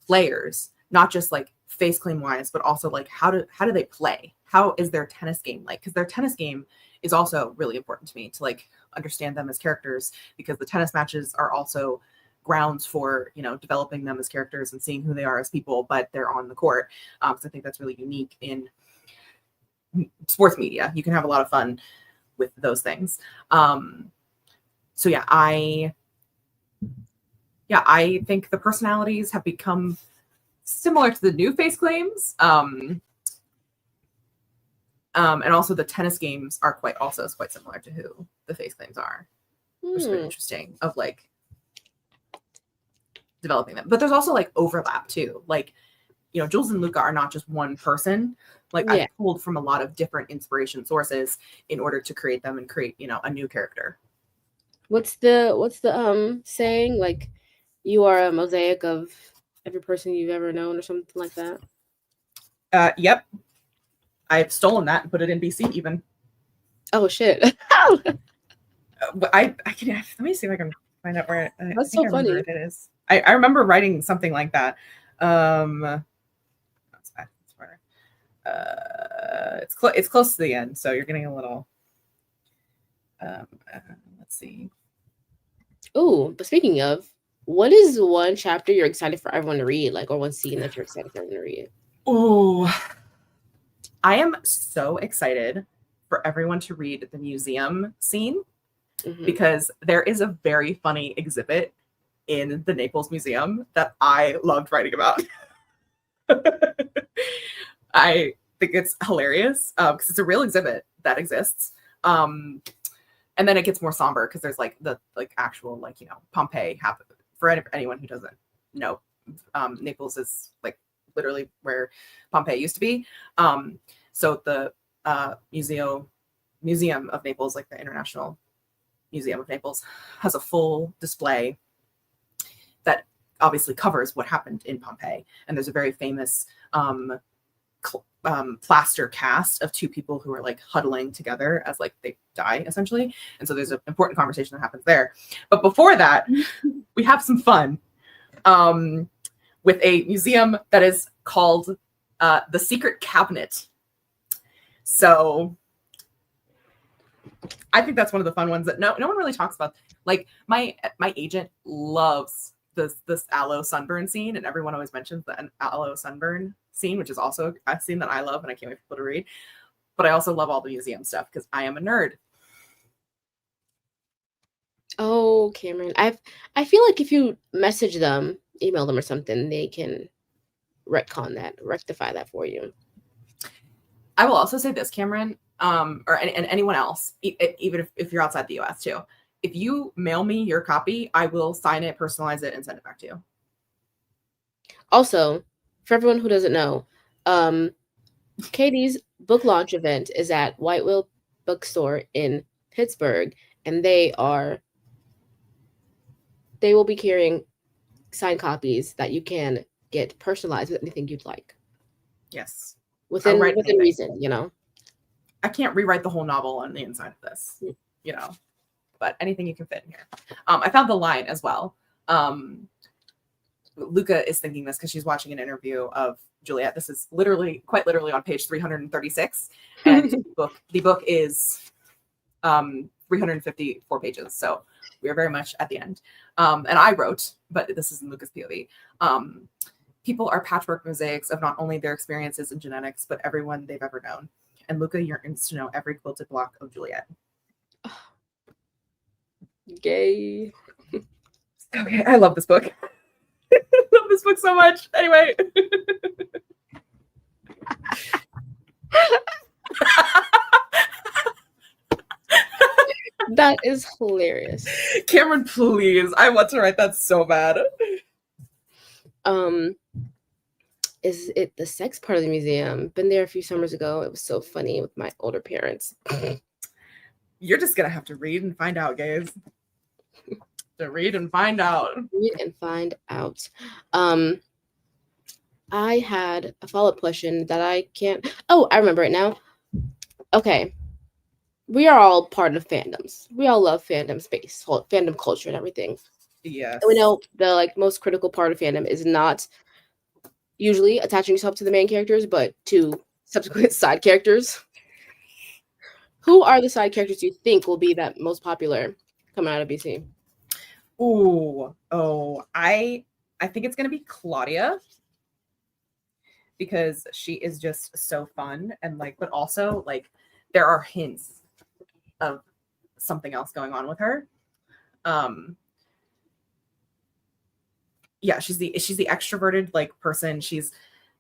players, not just like face claim wise, but also like how do they play? How is their tennis game like? Because their tennis game is also really important to me to like understand them as characters, because the tennis matches are also grounds for developing them as characters and seeing who they are as people, but they're on the court. Because I think that's really unique in sports media. You can have a lot of fun with those things. So yeah, I think the personalities have become similar to the new face claims. And also the tennis games are quite similar to who the face claims are, which is really interesting of like developing them. But there's also like overlap too. Like Jules and Luca are not just one person. Like Yeah. I pulled from a lot of different inspiration sources in order to create them and create, a new character. What's the saying? Like, you are a mosaic of every person you've ever known, or something like that. Yep. I've stolen that and put it in BC even. Oh shit! I can let me see if I can find out where That's I so funny. remember it is. I remember writing something like that. It's close to the end, so you're getting a little. Let's see. Oh, but speaking of, what is one chapter you're excited for everyone to read, like, or one scene that you're excited for everyone to read? Oh, I am so excited for everyone to read the museum scene because there is a very funny exhibit in the Naples Museum that I loved writing about. I think it's hilarious because it's a real exhibit that exists. And then it gets more somber because there's like the actual Pompeii happen. For anyone who doesn't know, Naples is like literally where Pompeii used to be. So the Museum of Naples, like the International Museum of Naples, has a full display that obviously covers what happened in Pompeii. And there's a very famous plaster cast of two people who are like huddling together as like they die essentially. And so there's an important conversation that happens there. But before that, we have some fun with a museum that is called the Secret Cabinet. So I think that's one of the fun ones that no one really talks about. Like my agent loves this aloe sunburn scene, and everyone always mentions the aloe sunburn scene, which is also a scene that I love and I can't wait for people to read. But I also love all the museum stuff because I am a nerd. Oh, Cameron, I feel like if you message them, email them or something, they can rectify that for you. I will also say this, Cameron, or and anyone else, even if you're outside the US too. If you mail me your copy, I will sign it, personalize it, and send it back to you. Also, for everyone who doesn't know, Katie's book launch event is at White Whale Bookstore in Pittsburgh, and they will be carrying signed copies that you can get personalized with anything you'd like. Yes. Within reason, I can't rewrite the whole novel on the inside of this, but anything you can fit in here. I found the line as well. Luca is thinking this because she's watching an interview of Juliet. This is quite literally on page 336. And the book is 354 pages. So we are very much at the end. And I wrote, but this is in Luca's POV. People are patchwork mosaics of not only their experiences and genetics, but everyone they've ever known. And Luca yearns to know every quilted block of Juliet. Gay. Okay, I love this book. I love this book so much. Anyway. That is hilarious. Cameron, please. I want to write that so bad. Is it the sex part of the museum? Been there a few summers ago. It was so funny with my older parents. You're just gonna have to read and find out, guys. To read and find out. Read and find out. I had a follow-up question that I can't. Oh, I remember it now. Okay. We are all part of fandoms. We all love fandom space, fandom culture and everything. Yes. And we know the most critical part of fandom is not usually attaching yourself to the main characters, but to subsequent side characters. Who are the side characters you think will be that most popular coming out of BC? I think it's gonna be Claudia because she is just so fun and but also there are hints of something else going on with her. Yeah, she's the extroverted person. She's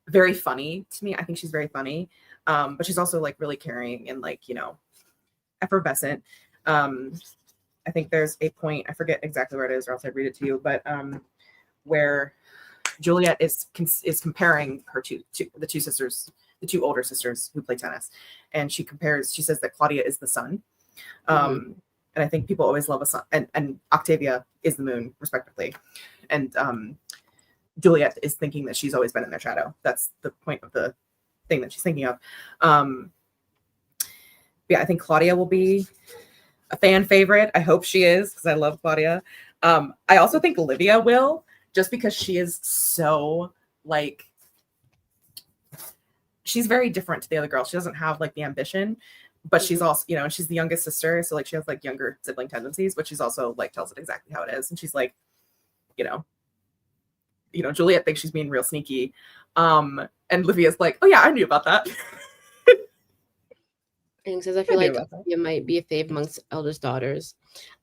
very funny to me. I think she's very funny. But she's also really caring and effervescent. I think there's a point, I forget exactly where it is, or else I'd read it to you, but where Juliet is comparing her to the two sisters, the two older sisters who play tennis, and she says that Claudia is the sun. And I think people always love a sun, and Octavia is the moon, respectively. And Juliet is thinking that she's always been in their shadow. That's the point of the thing that she's thinking of. Yeah, I think Claudia will be a fan favorite. I hope she is, because I love Claudia. I also think Olivia will, just because she is so, like, she's very different to the other girls. She doesn't have, like, the ambition, but she's also, you know, she's the youngest sister, so, like, she has, like, younger sibling tendencies, but she's also, like, tells it exactly how it is. And she's like, you know, Juliet thinks she's being real sneaky. And Olivia's like, oh yeah, I knew about that. And says, I feel like you might be a fave amongst eldest daughters.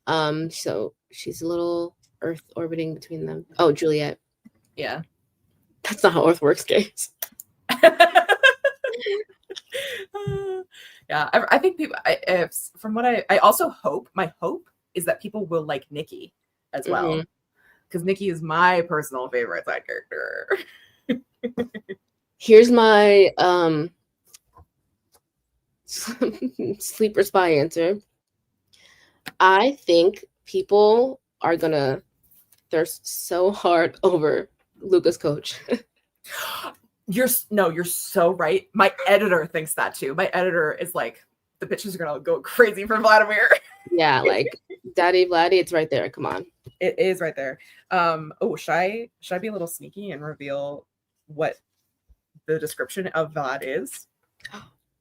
So she's a little Earth orbiting between them. Oh, Juliet. Yeah. That's not how Earth works, guys. Yeah, I think people, from what I also hope, my hope is that people will like Nikki as well. Because Nikki is my personal favorite side character. Here's my sleeper spy answer. I think people are gonna thirst so hard over Luca's coach. You're so right. My editor thinks that too. My editor is like, the bitches are gonna go crazy for Vladimir. Yeah, like Daddy Vladdy, it's right there. Come on. It is right there. Should I be a little sneaky and reveal what the description of Vlad is?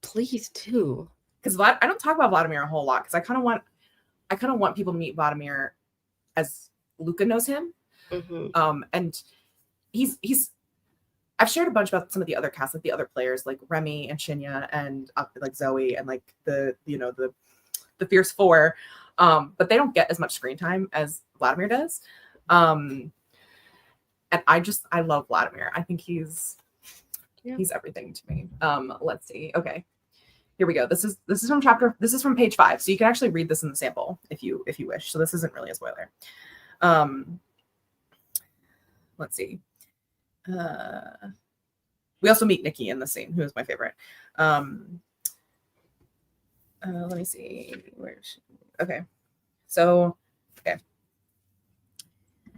Please do. Because I don't talk about Vladimir a whole lot, because I kind of want people to meet Vladimir as Luca knows him. And he's I've shared a bunch about some of the other cast, like the other players, like Remy and Shinya and like Zoe and like the Fierce Four. But they don't get as much screen time as Vladimir does. And I love Vladimir. I think he's everything to me. Let's see. Okay. Here we go. This is from page 5. So you can actually read this in the sample if you wish. So this isn't really a spoiler. Let's see. We also meet Nikki in the scene, who is my favorite. Let me see. Where is she? Okay. So, okay.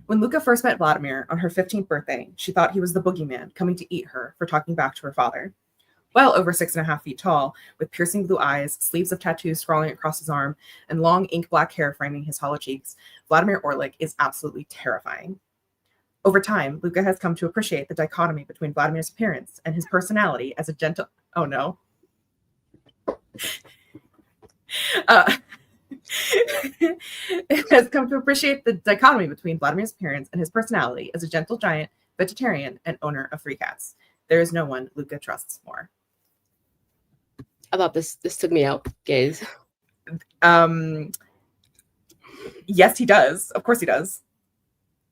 When Luca first met Vladimir on her 15th birthday, she thought he was the boogeyman coming to eat her for talking back to her father. Well over 6.5 feet tall, with piercing blue eyes, sleeves of tattoos scrawling across his arm, and long ink black hair framing his hollow cheeks, Vladimir Orlik is absolutely terrifying. Over time, Luca has come to appreciate the dichotomy between Vladimir's appearance and his personality as a gentle... Oh, no. Has come to appreciate the dichotomy between Vladimir's appearance and his personality as a gentle giant, vegetarian, and owner of 3 cats. There is no one Luca trusts more. I thought this took me out, guys. Yes, he does. Of course he does.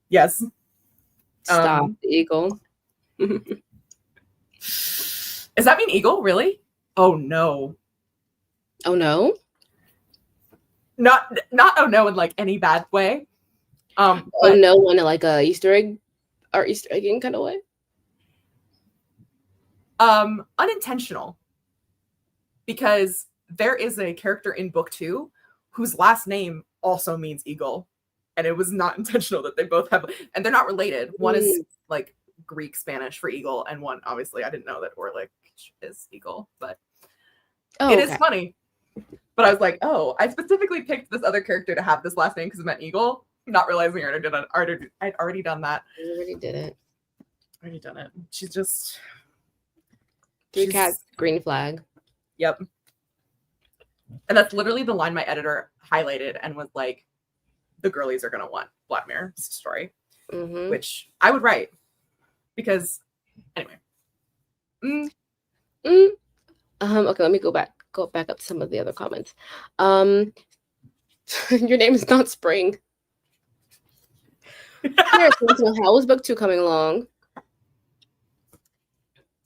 Yes. Stop the eagle. Does that mean eagle? Really? Oh no. Oh no? Not oh no in like any bad way. Oh no, in like a Easter egg or Easter egging kind of way. Unintentional. Because there is a character in book 2 whose last name also means eagle. And it was not intentional that they both have, and they're not related. One is like Greek Spanish for eagle, and one, obviously, I didn't know that Orlik is eagle, but it is funny. But I was like, oh, I specifically picked this other character to have this last name because it meant eagle, not realizing I'd already done that. You already did it. Already done it. She's just 3 cats, green flag. Yep. And that's literally the line my editor highlighted and was like, the girlies are going to want Vladimir's story, which I would write because anyway. Okay, let me go back up to some of the other comments. Your name is not Spring. How is book 2 coming along?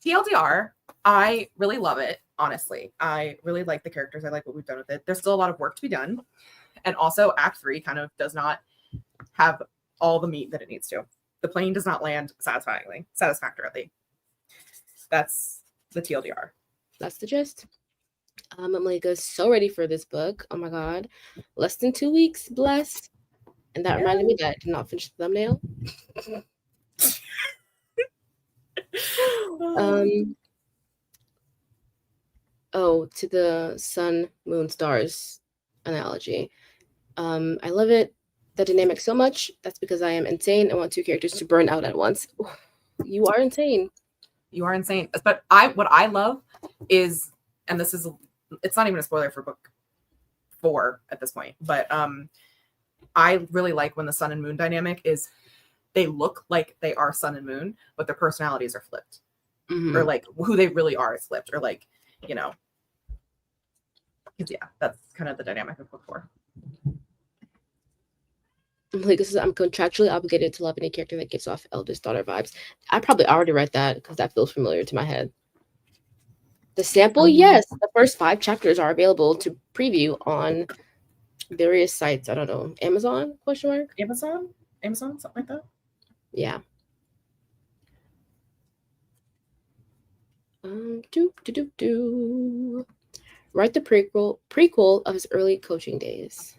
TLDR, I really love it, honestly. I really like the characters. I like what we've done with it. There's still a lot of work to be done. And also Act 3 kind of does not have all the meat that it needs to. The plane does not land satisfactorily. That's the TLDR. That's the gist. I'm like so ready for this book. Oh my god, less than 2 weeks, blessed. And that reminded me that I did not finish the thumbnail. To the sun, moon, stars analogy. I love it, the dynamic so much. That's because I am insane and want two characters to burn out at once. You are insane. You are insane. But what I love is, and it's not even a spoiler for book 4 at this point, but I really like when the sun and moon dynamic is, they look like they are sun and moon, but their personalities are flipped. Or like who they really are is flipped, or like, you know, yeah, that's kind of the dynamic of book 4. Like, I'm contractually obligated to love any character that gives off eldest daughter vibes. I probably already read that because that feels familiar to my head. The sample, yes. The first 5 chapters are available to preview on various sites. I don't know. Amazon? ? Amazon, something like that. Yeah. Write the prequel of his early coaching days.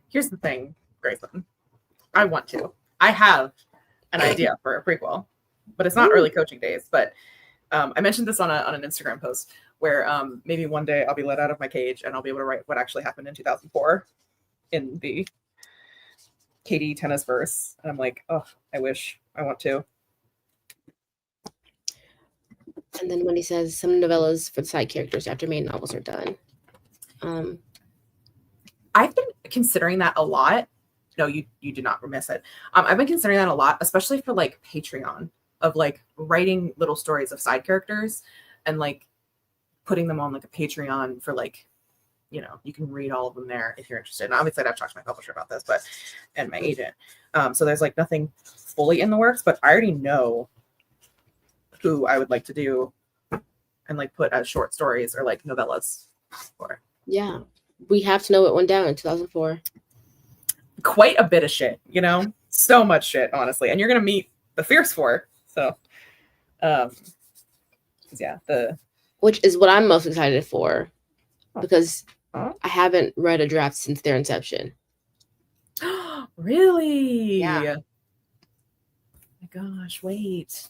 Here's the thing, Grayson. I want to. I have an idea for a prequel, but it's not early coaching days. But I mentioned this on an Instagram post where maybe one day I'll be let out of my cage and I'll be able to write what actually happened in 2004 in the KD tennis verse. And I'm like, oh, I wish. I want to. And then when he says some novellas for the side characters after main novels are done. I've been considering that a lot. No, you did not miss it. I've been considering that a lot, especially for like Patreon, of like writing little stories of side characters and like putting them on like a Patreon for like, you know, you can read all of them there if you're interested. And obviously I've talked to my publisher about this, and my agent. So there's like nothing fully in the works, but I already know who I would like to do and like put as short stories or like novellas for. Yeah. We have to know what went down in 2004. Quite a bit of shit, you know? So much shit, honestly. And you're going to meet the Fierce Four. So, yeah. Which is what I'm most excited for. Because I haven't read a draft since their inception. Really? Yeah. Oh my gosh, wait.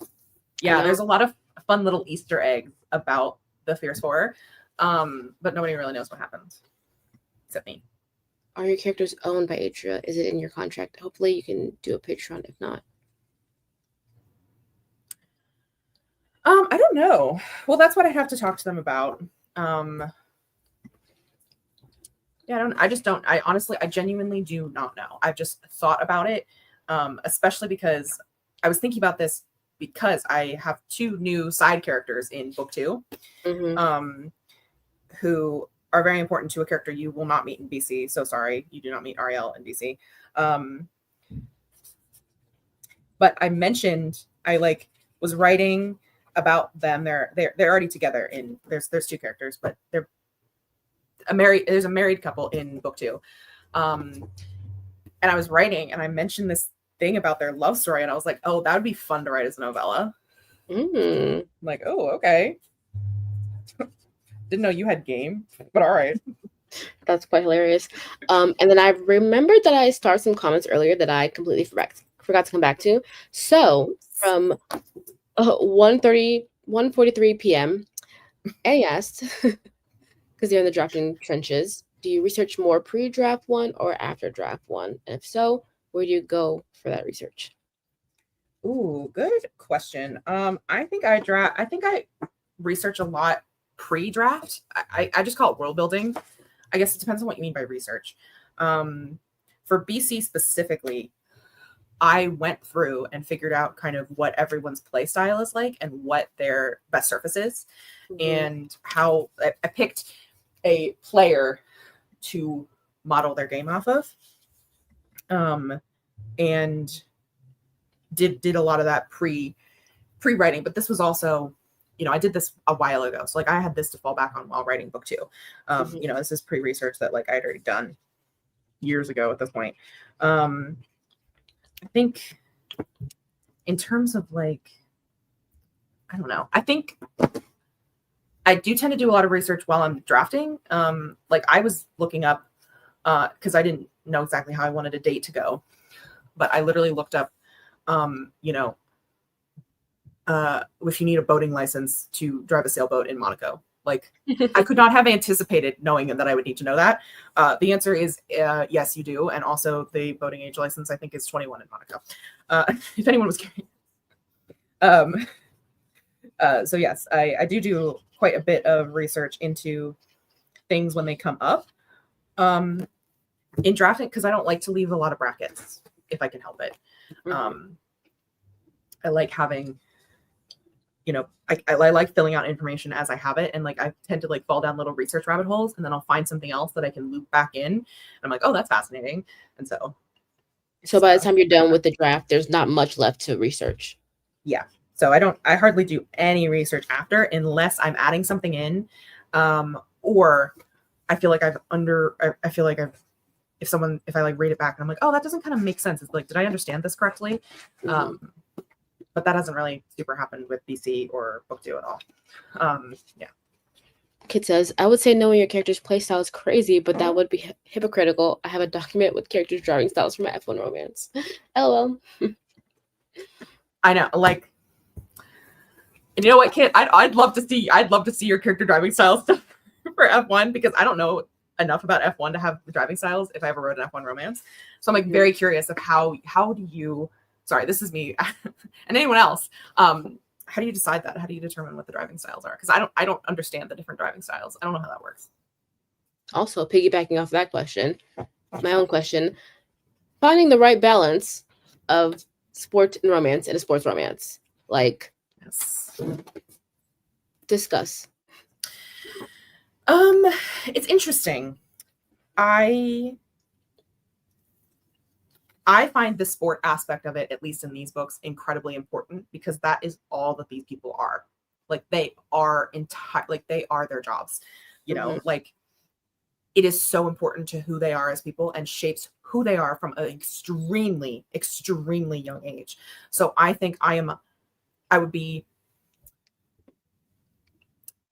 Yeah, there's a lot of fun little Easter eggs about the Fierce Four, but nobody really knows what happened except me. Are your characters owned by Atria? Is it in your contract? Hopefully you can do a Patreon if not. I don't know. Well, that's what I have to talk to them about. Yeah, I genuinely do not know. I've just thought about it, especially because I was thinking about this because I have 2 new side characters in book 2, who are very important to a character you will not meet in BC. So sorry, you do not meet Ariel in BC. But I mentioned I like was writing about them. They're already together in there's 2 characters, but there's a married couple in book 2. And I was writing and I mentioned this thing about their love story, and I was like, oh, that would be fun to write as a novella. I'm like, oh, okay. Didn't know you had game, but all right. That's quite hilarious. And then I remembered that I started some comments earlier that I completely forgot to come back to. So from 1:43 p.m., I asked, because they're in the drafting trenches, do you research more pre-draft 1 or after draft 1? And if so, where do you go for that research? Ooh, good question. I think I research a lot pre-draft. I just call it world building. I guess it depends on what you mean by research. For BC specifically, I went through and figured out kind of what everyone's play style is like and what their best surface is, and how I picked a player to model their game off of, and did a lot of that pre-writing. But this was also, you know, I did this a while ago, so like I had this to fall back on while writing book 2. You know, this is pre-research that like I had already done years ago at this point. I think in terms of like, I don't know. I think I do tend to do a lot of research while I'm drafting. Like I was looking up because I didn't know exactly how I wanted a date to go, but I literally looked up, you know, if you need a boating license to drive a sailboat in Monaco. Like I could not have anticipated knowing that I would need to know that. The answer is yes, you do. And also the boating age license, I think, is 21 in Monaco. If anyone was curious. So yes, I do quite a bit of research into things when they come up in drafting, because I don't like to leave a lot of brackets if I can help it. I like having, you know, I like filling out information as I have it, and like I tend to like fall down little research rabbit holes, and then I'll find something else that I can loop back in, and I'm like, oh, that's fascinating. And so by the time you're done with the draft, there's not much left to research. Yeah. So I hardly do any research after, unless I'm adding something in, or I feel like if I like read it back and I'm like, oh, that doesn't kind of make sense. It's like, did I understand this correctly? But that hasn't really super happened with BC or Book 2 at all. Yeah. Kit says, I would say knowing your character's playstyle is crazy, but that would be hypocritical. I have a document with characters' driving styles from my F1 romance. LOL. I know, like, and you know what, Kit? I'd love to see your character driving style stuff for F1, because I don't know enough about F1 to have the driving styles if I ever wrote an F1 romance. So I'm like very curious of how do you, sorry, this is me and anyone else. How do you decide that? How do you determine what the driving styles are? Because I don't understand the different driving styles. I don't know how that works. Also, piggybacking off that question, my own question, finding the right balance of sport and romance in a sports romance. Like, Yes. Discuss. It's interesting. I find the sport aspect of it, at least in these books, incredibly important, because that is all that these people are. Like they are they are their jobs, you know, like it is so important to who they are as people and shapes who they are from an extremely, extremely young age. So I think I would be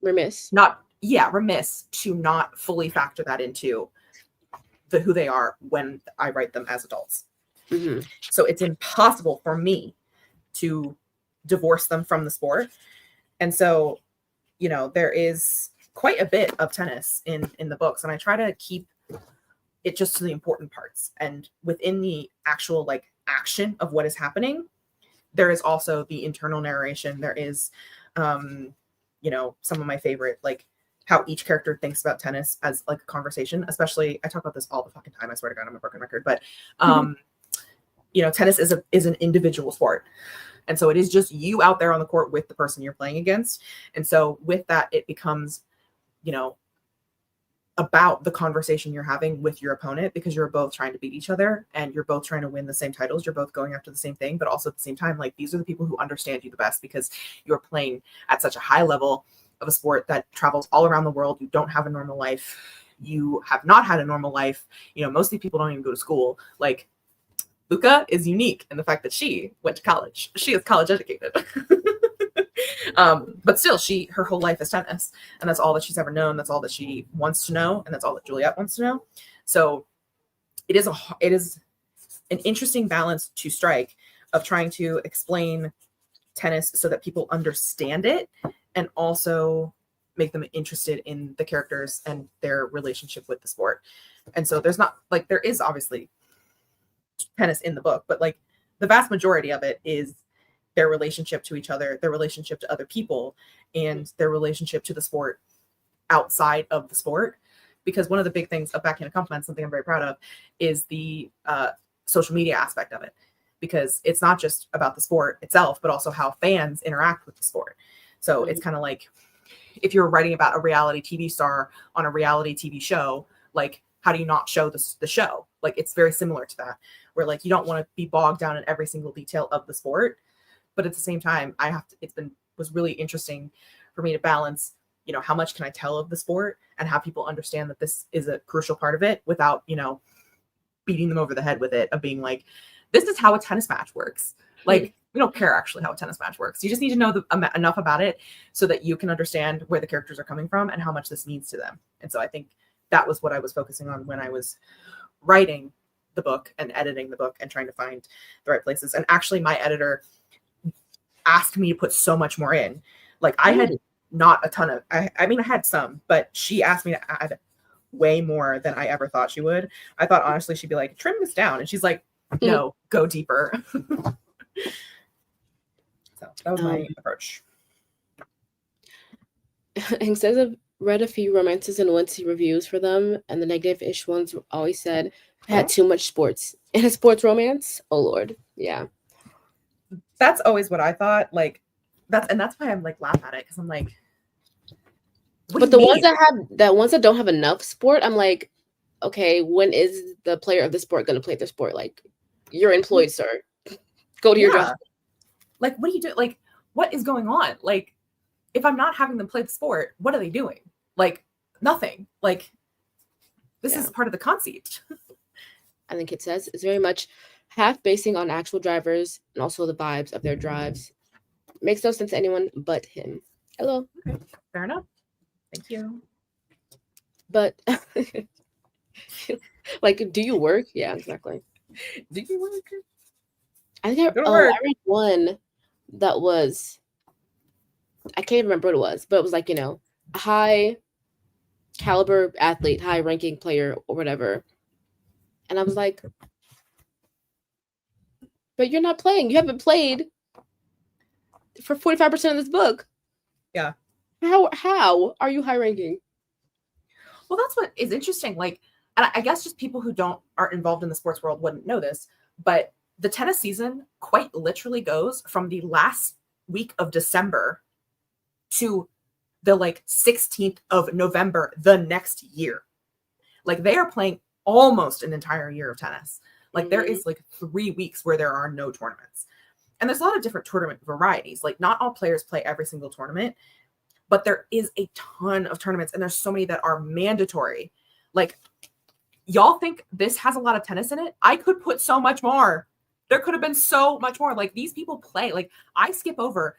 remiss to not fully factor that into who they are when I write them as adults. So it's impossible for me to divorce them from the sport. And so, you know, there is quite a bit of tennis in the books, and I try to keep it just to the important parts. And within the actual like action of what is happening, there is also the internal narration. There is, you know, some of my favorite, like how each character thinks about tennis as like a conversation. Especially, I talk about this all the fucking time. I swear to God, I'm a broken record. But you know, tennis is an individual sport. And so it is just you out there on the court with the person you're playing against. And so with that, it becomes, you know, about the conversation you're having with your opponent, because you're both trying to beat each other and you're both trying to win the same titles. You're both going after the same thing, but also at the same time, like these are the people who understand you the best, because you're playing at such a high level of a sport that travels all around the world. You don't have a normal life. You have not had a normal life. You know, most of these people don't even go to school. Like, Luca is unique in the fact that she went to college. She is college educated. But still, her whole life is tennis, and that's all that she's ever known. That's all that she wants to know, and that's all that Juliet wants to know. So it is an interesting balance to strike of trying to explain tennis so that people understand it, and also make them interested in the characters and their relationship with the sport. And so there's not like, there is obviously tennis in the book, but like the vast majority of it is their relationship to each other, their relationship to other people, and their relationship to the sport outside of the sport. Because one of the big things of Backhanded Compliments, something I'm very proud of, is the social media aspect of it. Because it's not just about the sport itself, but also how fans interact with the sport. So it's kind of like if you're writing about a reality TV star on a reality TV show, like how do you not show the show? Like it's very similar to that, where like you don't want to be bogged down in every single detail of the sport, but at the same time, was really interesting for me to balance, you know, how much can I tell of the sport and have people understand that this is a crucial part of it without, you know, beating them over the head with it, of being like, this is how a tennis match works. Like, we don't care actually how a tennis match works. You just need to know enough about it so that you can understand where the characters are coming from and how much this means to them. And so I think that was what I was focusing on when I was writing the book and editing the book and trying to find the right places. And actually, my editor asked me to put so much more in. Like, I had not a ton of, I mean, I had some, but she asked me to add way more than I ever thought she would. I thought, honestly, she'd be like, trim this down. And she's like, no, go deeper. So that was my approach. Hank says I've read a few romances and went to see reviews for them, and the negative-ish ones always said I had too much sports. In a sports romance? Oh, Lord. Yeah. That's always what I thought. Like, that's why I'm like, laugh at it, because I'm like, but the ones that don't have enough sport, I'm like, okay, when is the player of the sport going to play the sport? Like, you're employed, sir. Go to your job. Like, what do you do? Like, what is going on? Like, if I'm not having them play the sport, what are they doing? Like, nothing. Like, this is part of the conceit. I think it says it's very much half basing on actual drivers and also the vibes of their drives. Makes no sense to anyone but him. Hello. Okay, fair enough. Thank you. But, like, do you work? Yeah, exactly. Do you work? I think I read one that was, I can't even remember what it was, but it was like, you know, a high caliber athlete, high ranking player or whatever. And I was like, but you're not playing. You haven't played for 45% of this book. Yeah. How are you high ranking? Well, that's what is interesting. Like, and I guess just people who aren't involved in the sports world wouldn't know this, but the tennis season quite literally goes from the last week of December to the like 16th of November the next year. Like, they are playing almost an entire year of tennis. Like, there is like 3 weeks where there are no tournaments. And there's a lot of different tournament varieties. Like, not all players play every single tournament, but there is a ton of tournaments, and there's so many that are mandatory. Like, y'all think this has a lot of tennis in it? I could put so much more. There could have been so much more. Like, these people play. Like, I skip over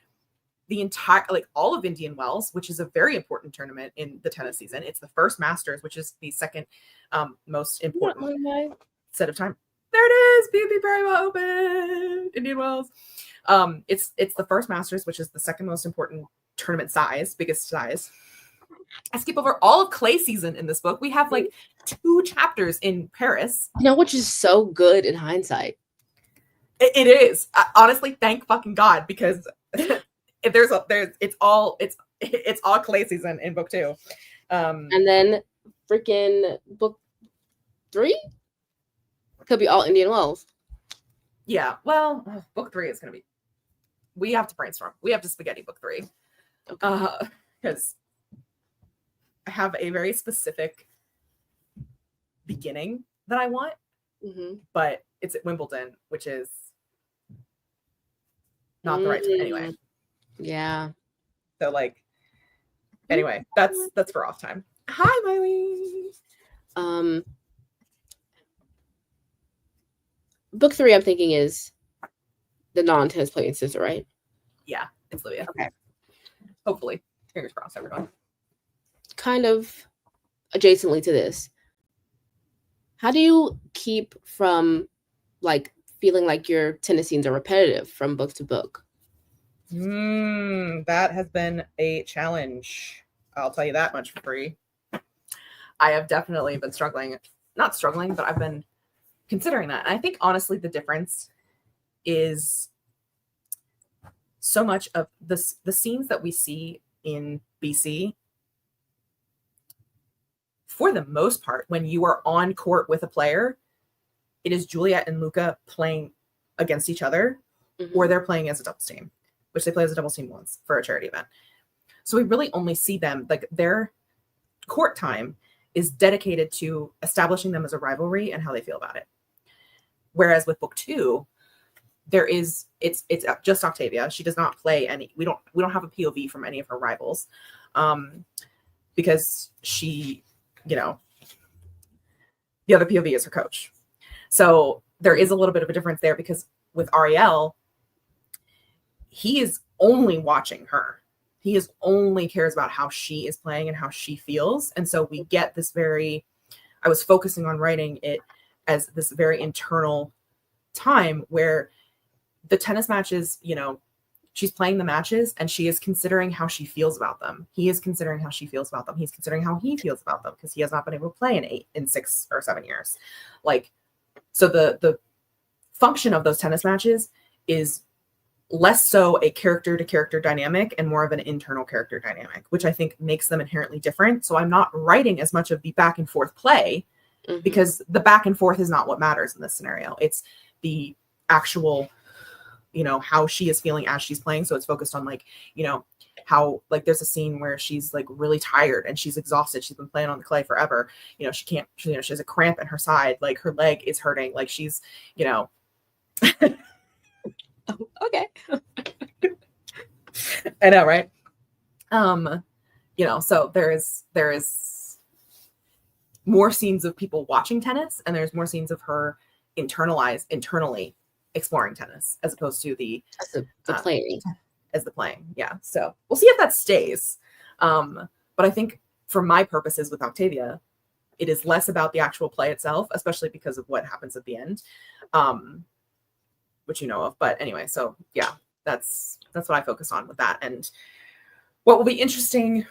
the entire, like, all of Indian Wells, which is a very important tournament in the tennis season. It's the first Masters, which is the second most important set of time. There it is. BNP Paribas Open, Indian Wells. It's the first Masters, which is the second most important tournament size, biggest size. I skip over all of clay season in this book. We have like 2 chapters in Paris. You know, which is so good in hindsight. It is. Honestly, thank fucking God, because it's all clay season in book 2. And then freaking book 3 could be all Indian Wells. Yeah. Well, book 3 is going to be, we have to brainstorm. We have to spaghetti book 3. Okay. Because I have a very specific beginning that I want, but it's at Wimbledon, which is not the right time anyway. Yeah. So, like, anyway, that's for off time. Hi, Miley. Book 3, I'm thinking, is the non-tennis playing sister, right? Yeah, it's Livia. Okay. Hopefully. Fingers crossed, everyone. Kind of adjacently to this, how do you keep from, like, feeling like your tennis scenes are repetitive from book to book? That has been a challenge. I'll tell you that much for free. I have definitely been not struggling, but I've been considering that. And I think, honestly, the difference is so much of the scenes that we see in BC, for the most part, when you are on court with a player, it is Juliet and Luca playing against each other, or they're playing as a doubles team, which they play as a doubles team once for a charity event. So we really only see them, like, their court time is dedicated to establishing them as a rivalry and how they feel about it. Whereas with book 2, it's just Octavia. She does not play any. We don't have a POV from any of her rivals, because she, the other POV is her coach. So there is a little bit of a difference there, because with Ariel, he is only watching her. He is only cares about how she is playing and how she feels. And so we get this I was focusing on writing it as this very internal time where the tennis matches, she's playing the matches and she is considering how she feels about them. He is considering how she feels about them. He's considering how he feels about them because he has not been able to play in 6 or 7 years. So the function of those tennis matches is less so a character to character dynamic and more of an internal character dynamic, which I think makes them inherently different. So I'm not writing as much of the back and forth play because the back and forth is not what matters in this scenario. It's the actual, how she is feeling as she's playing. So it's focused on how there's a scene where she's really tired and she's exhausted. She's been playing on the clay forever. She has a cramp in her side. Her leg is hurting. She's, Okay. I know, right? So there is more scenes of people watching tennis, and there's more scenes of her internally exploring tennis as opposed to the playing. As the playing. Yeah. So we'll see if that stays. But I think for my purposes with Octavia, it is less about the actual play itself, especially because of what happens at the end. Which you know of, but anyway, so yeah, that's what I focus on with that. And what will be interesting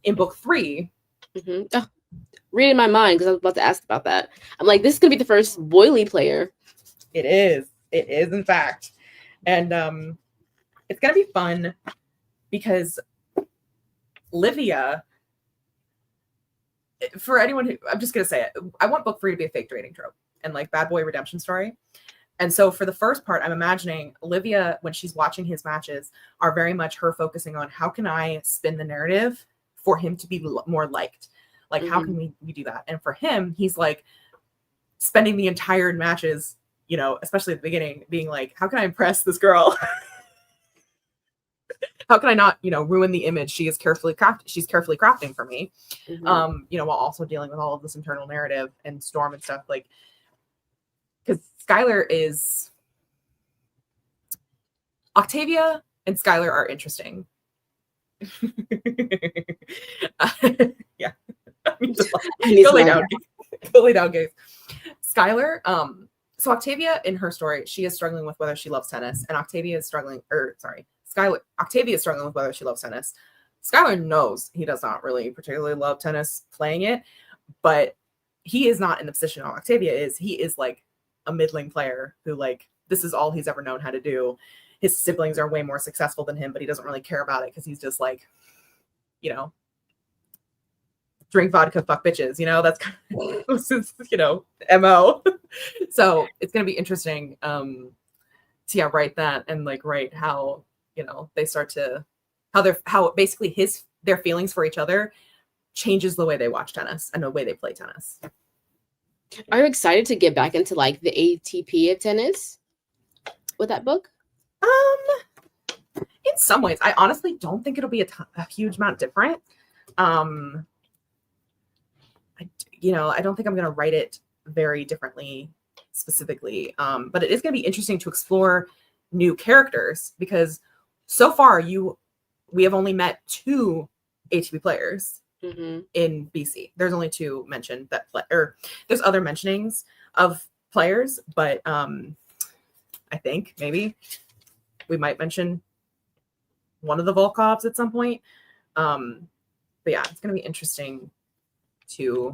in book 3, reading my mind because I was about to ask about that. I'm like, this is gonna be the first boily player. It is in fact, and it's gonna be fun because Livia, for anyone who, I'm just gonna say it, I want book 3 to be a fake dating trope and bad boy redemption story. And so for the first part, I'm imagining Olivia, when she's watching his matches, are very much her focusing on how can I spin the narrative for him to be more liked? How can we do that? And for him, he's spending the entire matches, especially at the beginning, being how can I impress this girl? How can I not, ruin the image she's carefully crafting for me? While also dealing with all of this internal narrative and Storm and stuff, because Octavia and Skylar are interesting. Yeah. Go lay down. Go lay down, guys. Skylar, so Octavia in her story, she is struggling with whether she loves tennis, and Octavia is struggling with whether she loves tennis. Skylar knows he does not really particularly love tennis playing it, but he is not in the position Octavia is. He is a middling player who this is all he's ever known how to do. His siblings are way more successful than him, but he doesn't really care about it because he's just drink vodka, fuck bitches, that's kind of his, MO. So it's gonna be interesting to write that and write how they start to how basically their feelings for each other changes the way they watch tennis and the way they play tennis. Are you excited to get back into the ATP of tennis with that book? In some ways, I honestly don't think it'll be a huge amount different. I don't think I'm going to write it very differently specifically, but it is going to be interesting to explore new characters because so far we have only met 2 ATP players. In BC. There's only 2 mentioned or there's other mentionings of players, but I think maybe we might mention one of the Volkovs at some point. But yeah, it's going to be interesting to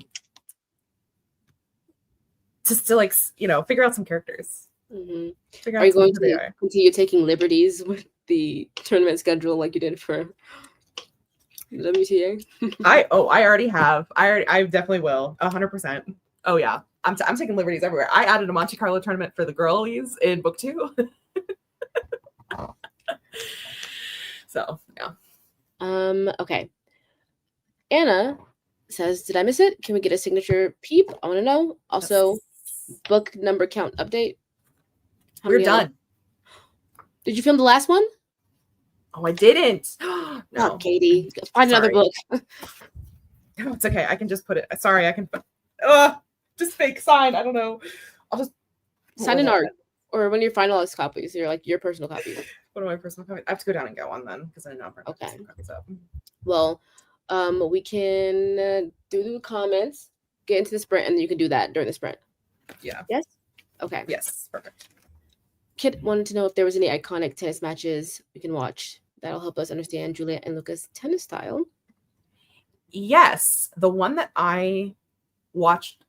still figure out some characters. Are you going to continue taking liberties with the tournament schedule like you did for WTA? I already have. I definitely will. 100%. Oh yeah. I'm taking liberties everywhere. I added a Monte Carlo tournament for the girlies in book 2. So yeah. Okay. Anna says, did I miss it? Can we get a signature peep? I want to know. Also, book number count update. We're done. Did you film the last one? Oh, I didn't. No, oh, Katie. Find another book. No, it's okay. I can just put it. Sorry, I can. Just fake sign. I don't know. I'll just sign an art or one of your finalized copies. Your personal copy. What are my personal copies? I have to go down and get one then because I know I'm Okay. some copies up. Well, we can do the comments, get into the sprint, and then you can do that during the sprint. Yeah. Yes? Okay. Yes. Perfect. Kit wanted to know if there was any iconic tennis matches we can watch. That'll help us understand Julia and Luca's tennis style. Yes. The one that I watched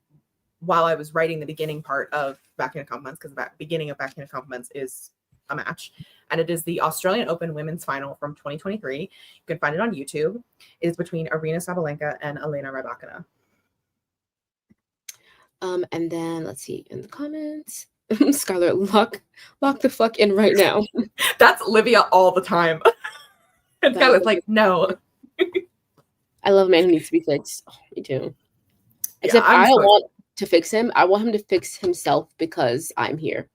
while I was writing the beginning part of Backhanded Compliments, because the beginning of Backhanded Compliments is a match, and it is the Australian Open Women's Final from 2023. You can find it on YouTube. It is between Arina Sabalenka and Elena Rybakina. And then let's see in the comments. Skylar, lock the fuck in right now. That's Livia all the time. And Skylar's like, no. I love a man who needs to be fixed. Oh, me too. Except Yeah, I don't want to fix him. I want him to fix himself because I'm here.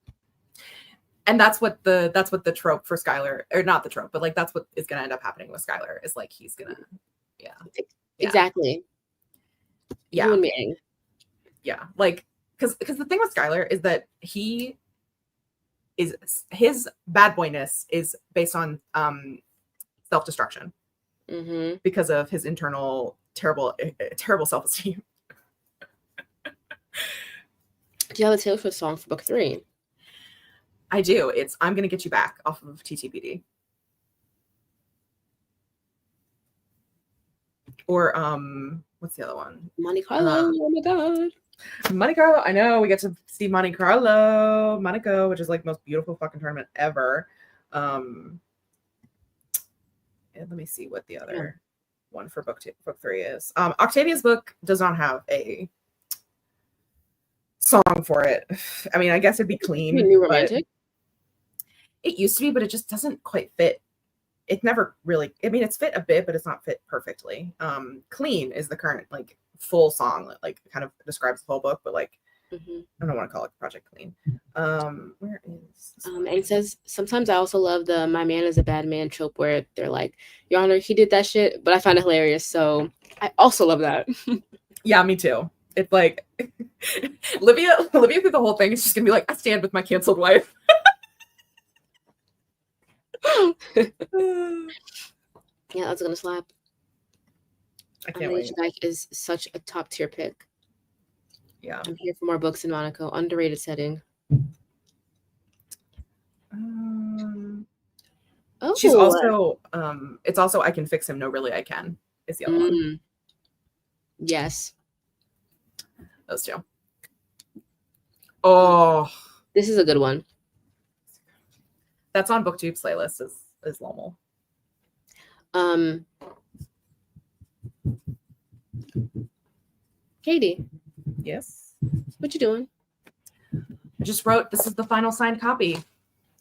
And that's what the trope for Skylar, or not the trope, but like that's what is gonna end up happening with Skylar, is like he's gonna Exactly. Yeah. Human being. Yeah. Like because the thing with Skylar is that his bad boyness is based on self-destruction because of his internal terrible self-esteem. Do you have a Taylor Swift song for book 3? I do. It's I'm Gonna Get You Back off of TTPD. Or what's the other one? Monte Carlo. Oh my god. Monte Carlo. I know we get to see Monte Carlo, Monaco, which is like the most beautiful fucking tournament ever. And let me see what the other one for book 3 is. Octavia's book does not have a song for it. I mean, I guess it'd be clean. New romantic. It used to be, but it just doesn't quite fit. It never really. I mean, it's fit a bit, but it's not fit perfectly. Clean is the current like full song that like kind of describes the whole book, but like I don't want to call it Project Clean. Where is and it says sometimes I also love the "my man is a bad man" trope where they're like, "Your Honor, he did that shit," but I find it hilarious, so I also love that. Yeah, me too. It's like Livia through the whole thing is just gonna be like, I stand with my canceled wife. Yeah, that's gonna slap. I can't wait. Is such a top tier pick. Yeah, I'm here for more books in Monaco. Underrated setting. She's also it's also I Can Fix Him. No, really, I Can is the other one. Yes, those two. Oh, this is a good one. That's on BookTube's playlist is Lommel. Katie. Yes. What you doing? I just wrote, this is the final signed copy.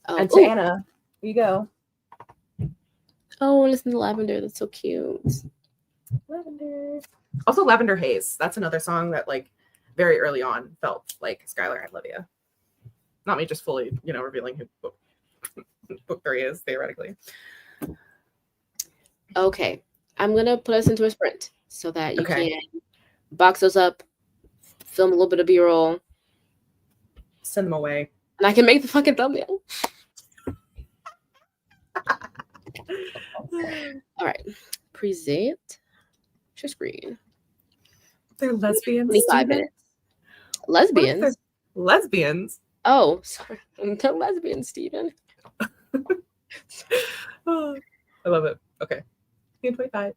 And to Anna, here you go. Oh, listen to Lavender. That's so cute. Lavender. Also, Lavender Haze. That's another song that, like, very early on felt like Skylar and Livia. Not me just fully, revealing who book 3 is, theoretically. Okay. I'm going to put us into a sprint so that you can box those up, film a little bit of B-roll. Send them away. And I can make the fucking thumbnail. All right. Present. Share screen. They're lesbians. 25 minutes. Lesbians? Lesbians? Oh, sorry. They're lesbians, Steven. Oh, I love it. Okay. 25.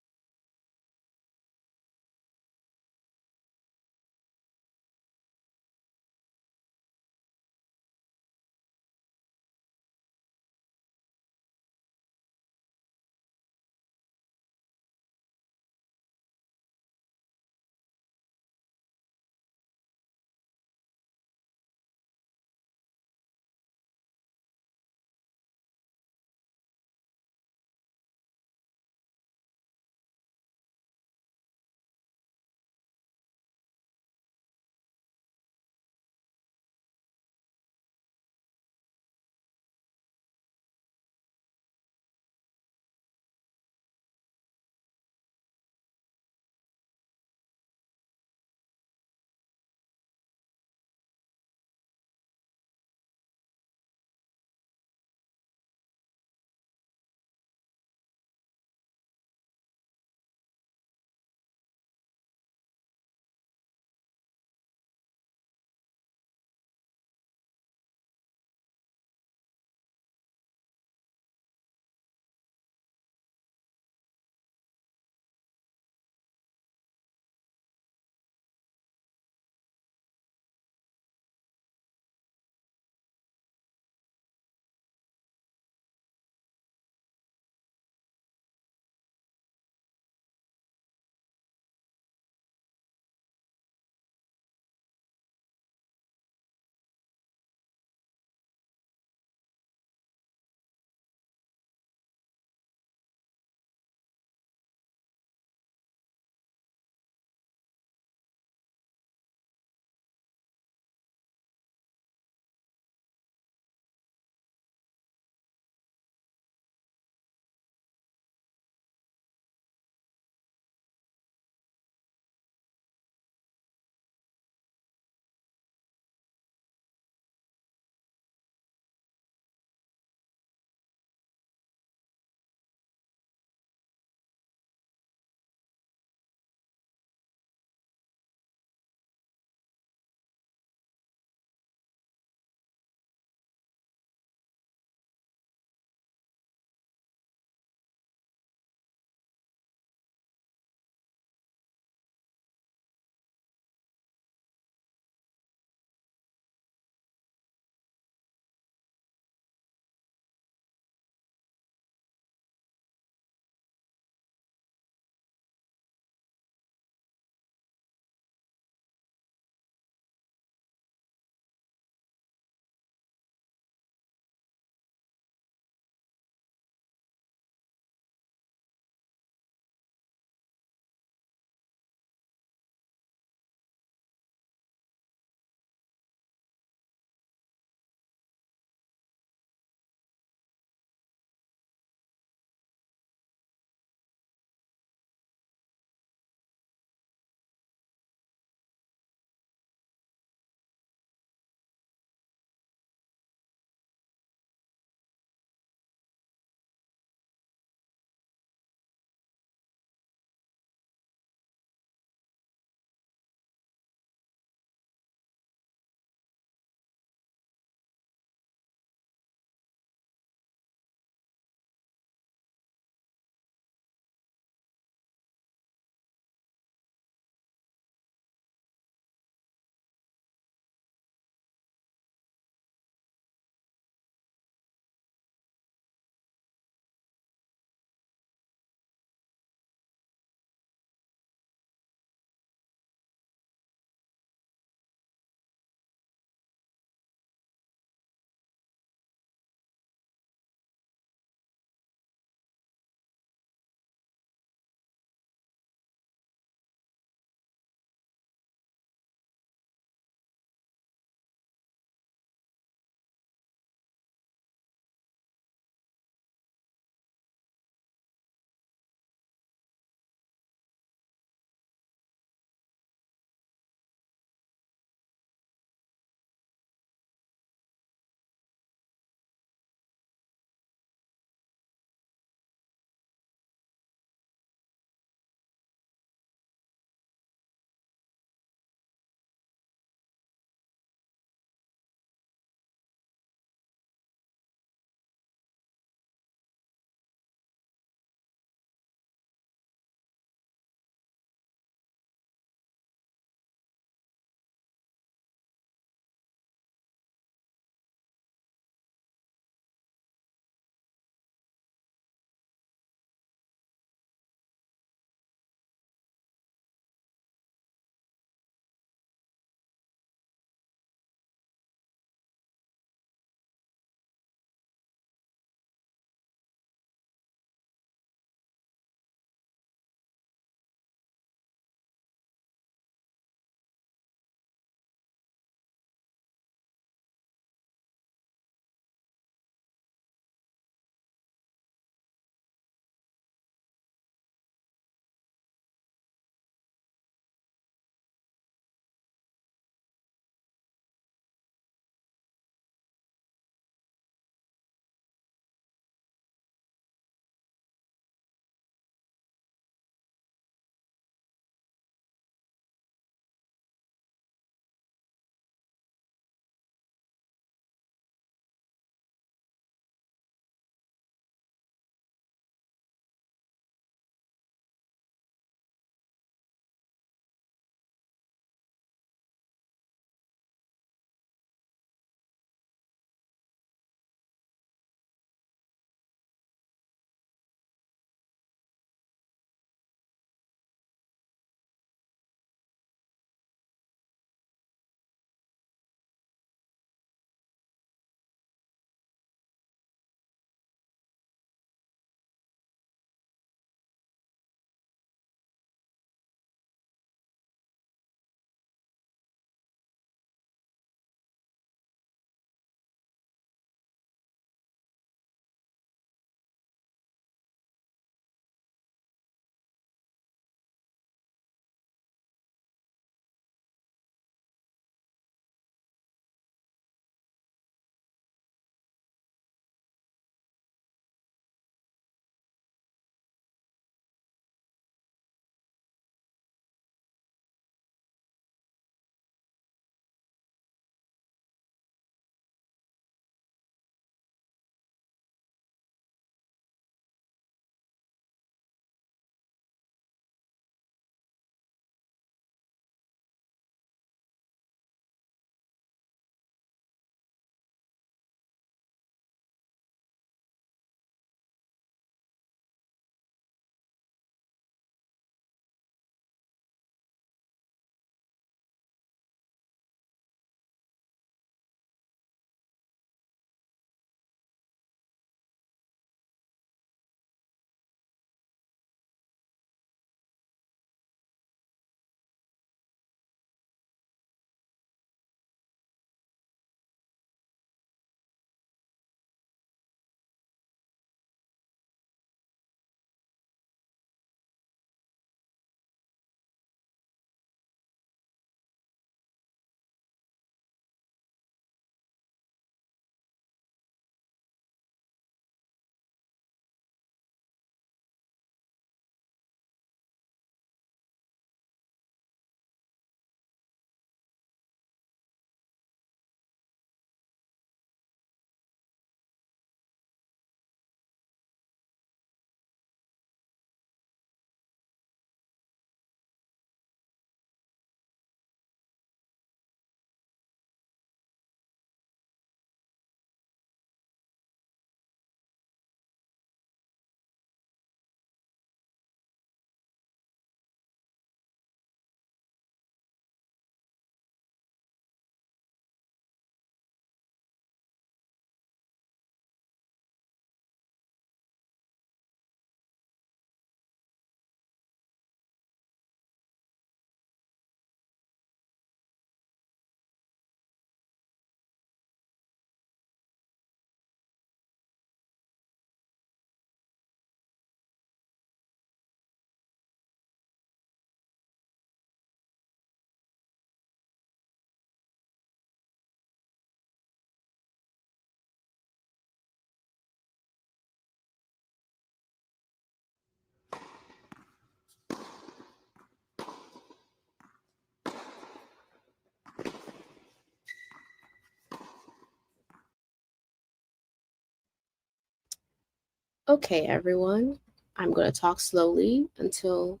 Okay, everyone. I'm going to talk slowly until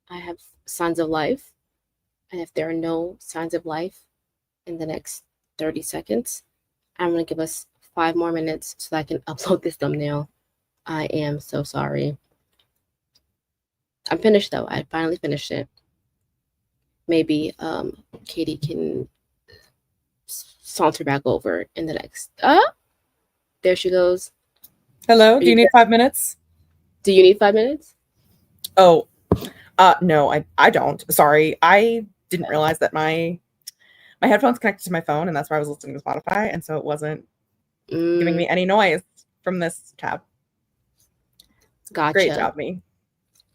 I have signs of life. And if there are no signs of life in the next 30 seconds, I'm going to give us 5 more minutes so that I can upload this thumbnail. I am so sorry. I'm finished though. I finally finished it. Maybe Katie can saunter back over in the next. There she goes. Hello, do you need 5 minutes? Do you need 5 minutes? Oh, no, I don't. Sorry, I didn't realize that my headphones connected to my phone, and that's why I was listening to Spotify, and so it wasn't giving me any noise from this tab. Gotcha. Great job, me.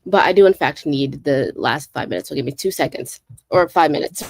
But I do, in fact, need the last 5 minutes. So give me 2 seconds or 5 minutes.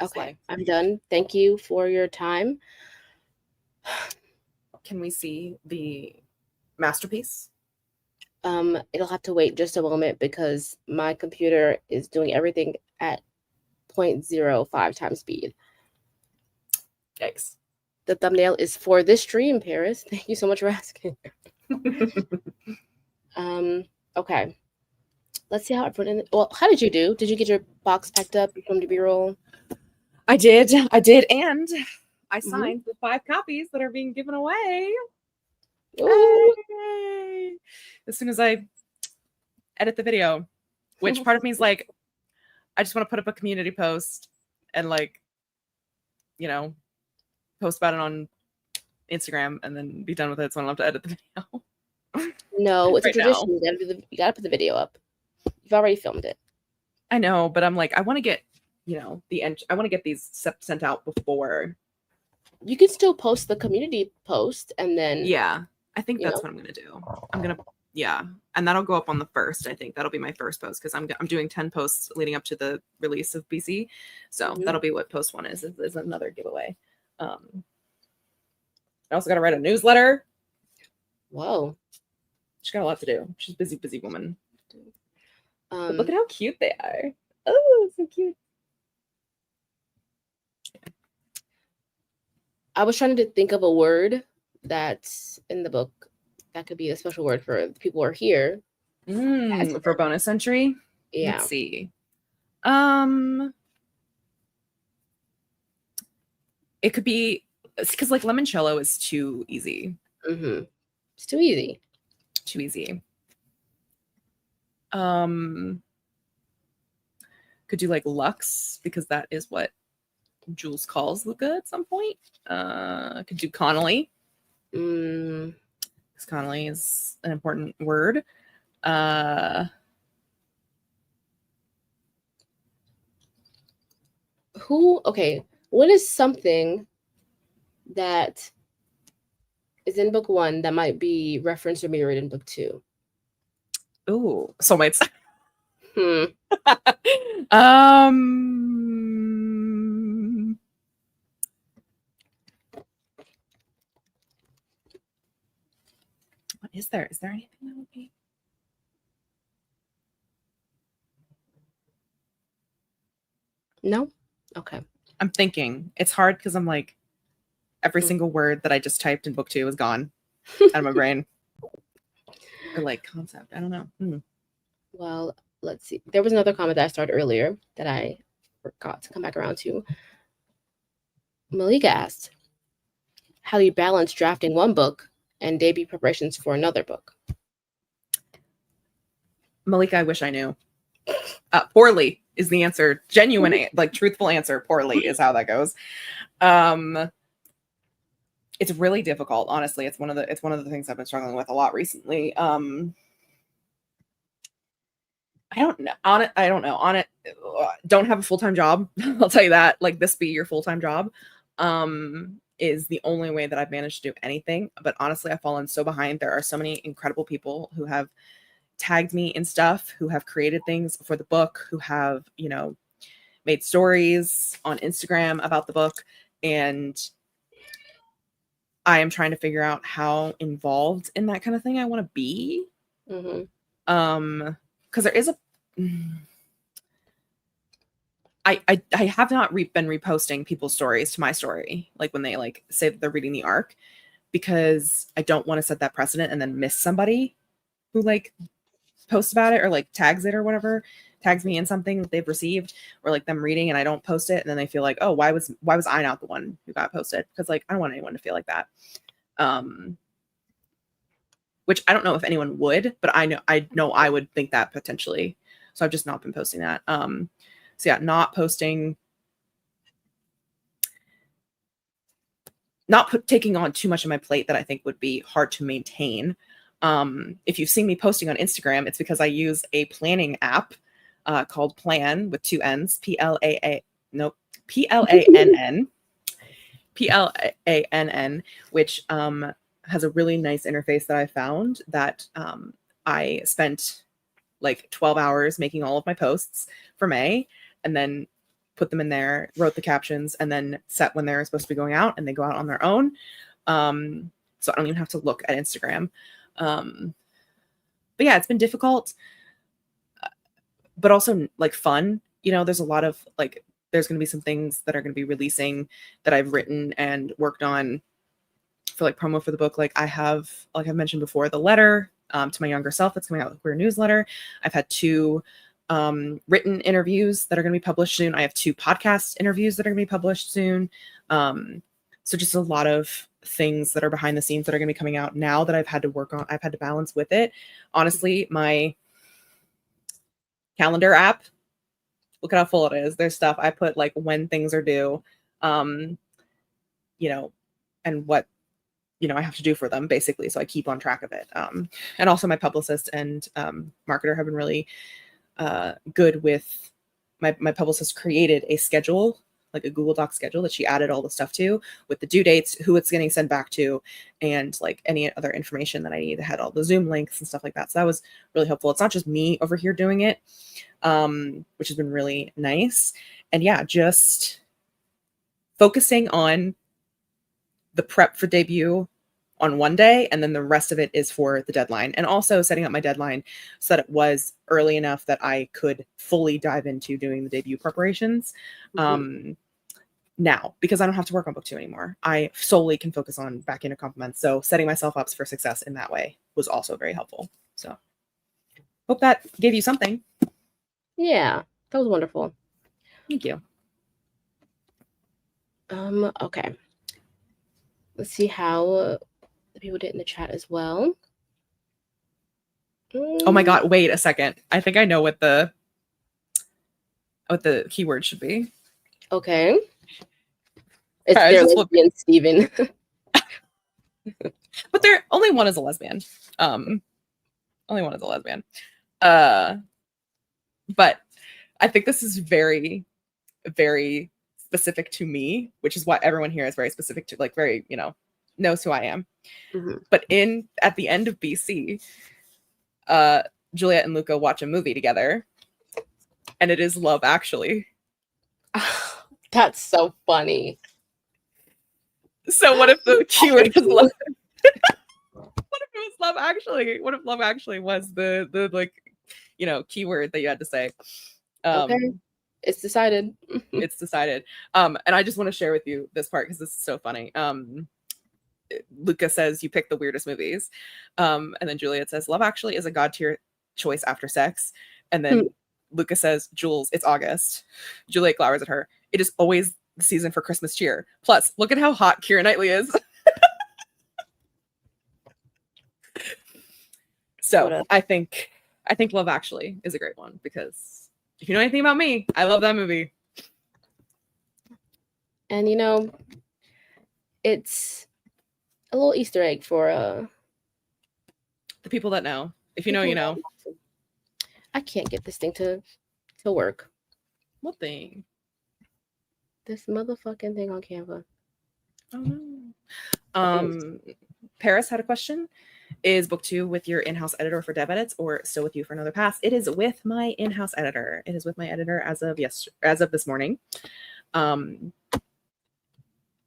Okay, I'm done. Thank you for your time. Can we see the masterpiece? It'll have to wait just a moment because my computer is doing everything at 0.05 times speed. Yikes. The thumbnail is for this stream, Paris. Thank you so much for asking. Okay. Let's see how everyone. Well, how did you do? Did you get your box packed up from the B-roll? I did, and I signed the 5 copies that are being given away. Ooh. Yay. As soon as I edit the video, which part of me is like, I just want to put up a community post and like, you know, post about it on Instagram and then be done with it. So I don't have to edit the video. No, it's Right a tradition. now. You gotta put the video up. You've already filmed it. I know, but I'm like, I want to get, I want to get these sent out before. You can still post the community post and then. Yeah, I think that's what I'm gonna do. And that'll go up on the 1st. I think that'll be my first post because I'm doing 10 posts leading up to the release of BC, so that'll be what post 1 is another giveaway. I also got to write a newsletter. Whoa, she's got a lot to do. She's a busy woman. But look at how cute they are. Oh, so cute. I was trying to think of a word that's in the book that could be a special word for the people who are here. For bonus entry? Yeah. Let's see. It could be, because like limoncello is too easy. It's too easy. Too easy. Could do like Lux, because that is what Jules calls Luca at some point. Could do Connolly. Because Connolly is an important word. What is something that is in book 1 that might be referenced or mirrored in book 2? Ooh, soulmates. What is there? Is there anything that would be? No? Okay. I'm thinking. It's hard because I'm like, every single word that I just typed in book 2 is gone out of my brain. Or like concept. I don't know. Well, let's see. There was another comment that I started earlier that I forgot to come back around to. Malika asked, how do you balance drafting one book and debut preparations for another book? Malika, I wish I knew. Poorly is the answer. Genuine, like truthful answer. Poorly is how that goes. It's really difficult, honestly. It's one of the things I've been struggling with a lot recently. I don't know. I don't know. Don't have a full-time job. I'll tell you that. Like, this be your full-time job is the only way that I've managed to do anything. But honestly, I've fallen so behind. There are so many incredible people who have tagged me in stuff, who have created things for the book, who have, made stories on Instagram about the book. And I am trying to figure out how involved in that kind of thing I want to be. Because there is I have not been reposting people's stories to my story, like when they like say that they're reading the arc, because I don't want to set that precedent and then miss somebody who like posts about it or like tags it or whatever, tags me in something that they've received, or like them reading and I don't post it and then they feel like, oh, why was I not the one who got posted? Because like I don't want anyone to feel like that. Which I don't know if anyone would, but I know I would think that potentially. So I've just not been posting that. So yeah, not posting, taking on too much of my plate that I think would be hard to maintain. If you've seen me posting on Instagram, it's because I use a planning app called Plan with 2 N's, Plann, which has a really nice interface that I found that I spent like 12 hours making all of my posts for May. And then put them in there, wrote the captions, and then set when they're supposed to be going out, and they go out on their own. So I don't even have to look at Instagram. But yeah, it's been difficult, but also like fun. You know, there's a lot of like, there's going to be some things that are going to be releasing that I've written and worked on for like promo for the book. Like I have, like I've mentioned before, the letter to my younger self that's coming out with Queer Newsletter. I've had 2 written interviews that are going to be published soon. I have 2 podcast interviews that are going to be published soon. So just a lot of things that are behind the scenes that are going to be coming out now that I've had to work on. I've had to balance with it. Honestly, my calendar app, look at how full it is. There's stuff I put like when things are due, you know, and what, you know, I have to do for them basically. So I keep on track of it. And also my publicist and marketer have been really good with my publicist created a schedule, like a Google Doc schedule that she added all the stuff to with the due dates, who it's getting sent back to, and like any other information that I need. It had all the Zoom links and stuff like that. So that was really helpful. It's not just me over here doing it, which has been really nice. And yeah, just focusing on the prep for debut on one day, and then the rest of it is for the deadline, and also setting up my deadline so that it was early enough that I could fully dive into doing the debut preparations. Now, because I don't have to work on book 2 anymore, I solely can focus on Backhanded Compliments. So setting myself up for success in that way was also very helpful. So hope that gave you something. Yeah, that was wonderful. Thank you. Okay. Let's see how the people did in the chat as well. Oh my God, wait a second. I think I know what the keyword should be. Okay. It's their lesbian Steven. But there only one is a lesbian. Only one is a lesbian. But I think this is very, very specific to me, which is why everyone here is very specific to, like, very, you know, knows who I am. But at the end of BC, Juliet and Luca watch a movie together, and it is Love Actually. That's so funny. So what if the keyword is love? What if it was Love Actually? What if Love Actually was the like, you know, keyword that you had to say? Okay, it's decided. It's decided. And I just want to share with you this part because this is so funny. Luca says you pick the weirdest movies, and then Juliet says Love Actually is a god tier choice after sex, and then Luca says, Jules, it's August. Juliet glowers at her. It is always the season for Christmas cheer. Plus, look at how hot Keira Knightley is. So I think Love Actually is a great one, because if you know anything about me, I love that movie. And you know, it's a little Easter egg for the people that know. If you know, you know. I can't get this thing to work. What thing? This motherfucking thing on Canva. Oh no. Paris had a question. Is book 2 with your in-house editor for dev edits, or still with you for another pass? It is with my in-house editor. It is with my editor as of this morning. What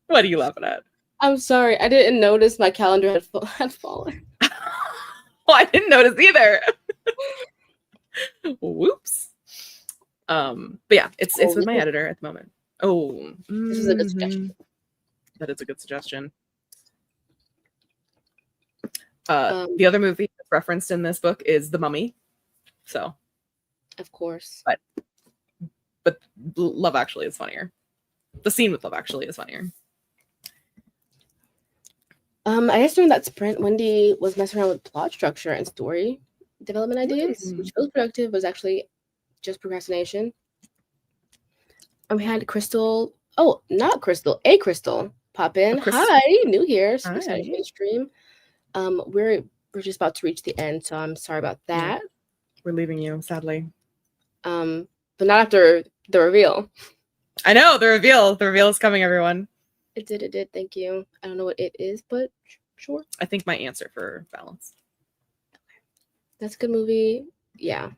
are you laughing at? I'm sorry, I didn't notice my calendar had fallen. Well, I didn't notice either. Whoops. But yeah, it's with my editor at the moment. Oh, this is a good suggestion. That is a good suggestion. The other movie that's referenced in this book is The Mummy. So, of course. But Love Actually is funnier. The scene with Love Actually is funnier. I guess during that sprint, Wendy was messing around with plot structure and story development ideas, which was productive, was actually just procrastination. And we had Crystal. Oh, not Crystal. A Crystal pop in. Hi, new here. So excited for the stream. We're just about to reach the end, so I'm sorry about that. Yeah. We're leaving you, sadly. But not after the reveal. I know the reveal. The reveal is coming, everyone. It did. Thank you. I don't know what it is, but sure. I think my answer for Balance. That's a good movie. Yeah.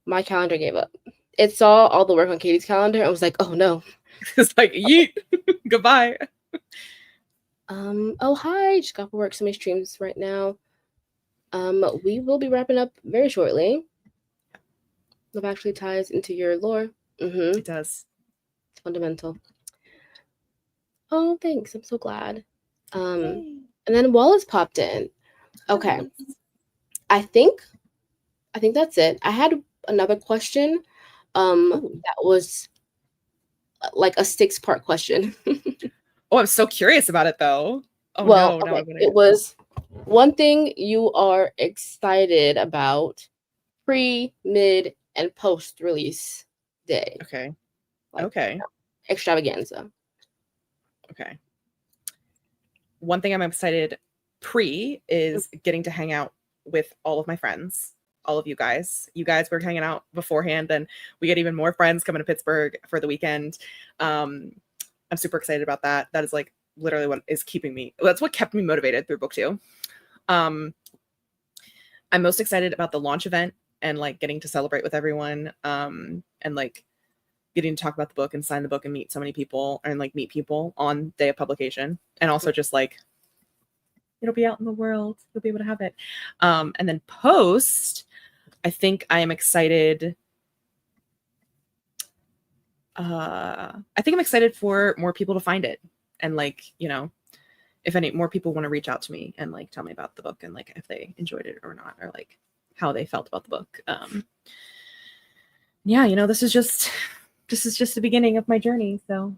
My calendar gave up. it saw all the work on Katie's calendar. I was like, oh no. It's like, yeet, goodbye. Oh hi, just got off work. So many streams right now. We will be wrapping up very shortly. Love actually ties into your lore. It does. It's fundamental. Oh, thanks. I'm so glad. Yay. And then Wallace popped in. Okay. I think that's it. I had another question. That was like a 6-part question. Oh, I'm so curious about it though. Oh well, no, okay. It was one thing you are excited about pre, mid, and post release day. Okay. Like, okay. Extravaganza. Okay. One thing I'm excited pre is getting to hang out with all of my friends, all of you guys. You guys were hanging out beforehand, then we get even more friends coming to Pittsburgh for the weekend. I'm super excited about that. That is like literally what is keeping me. That's what kept me motivated through book 2. I'm most excited about the launch event and like getting to celebrate with everyone, and like getting to talk about the book and sign the book and meet so many people and like meet people on day of publication. And also just like, it'll be out in the world. You'll be able to have it. And then post, I think I am excited. I think I'm excited for more people to find it. And like, you know, if any more people want to reach out to me and like tell me about the book and like if they enjoyed it or not, or like how they felt about the book. Yeah, you know, this is just the beginning of my journey. So,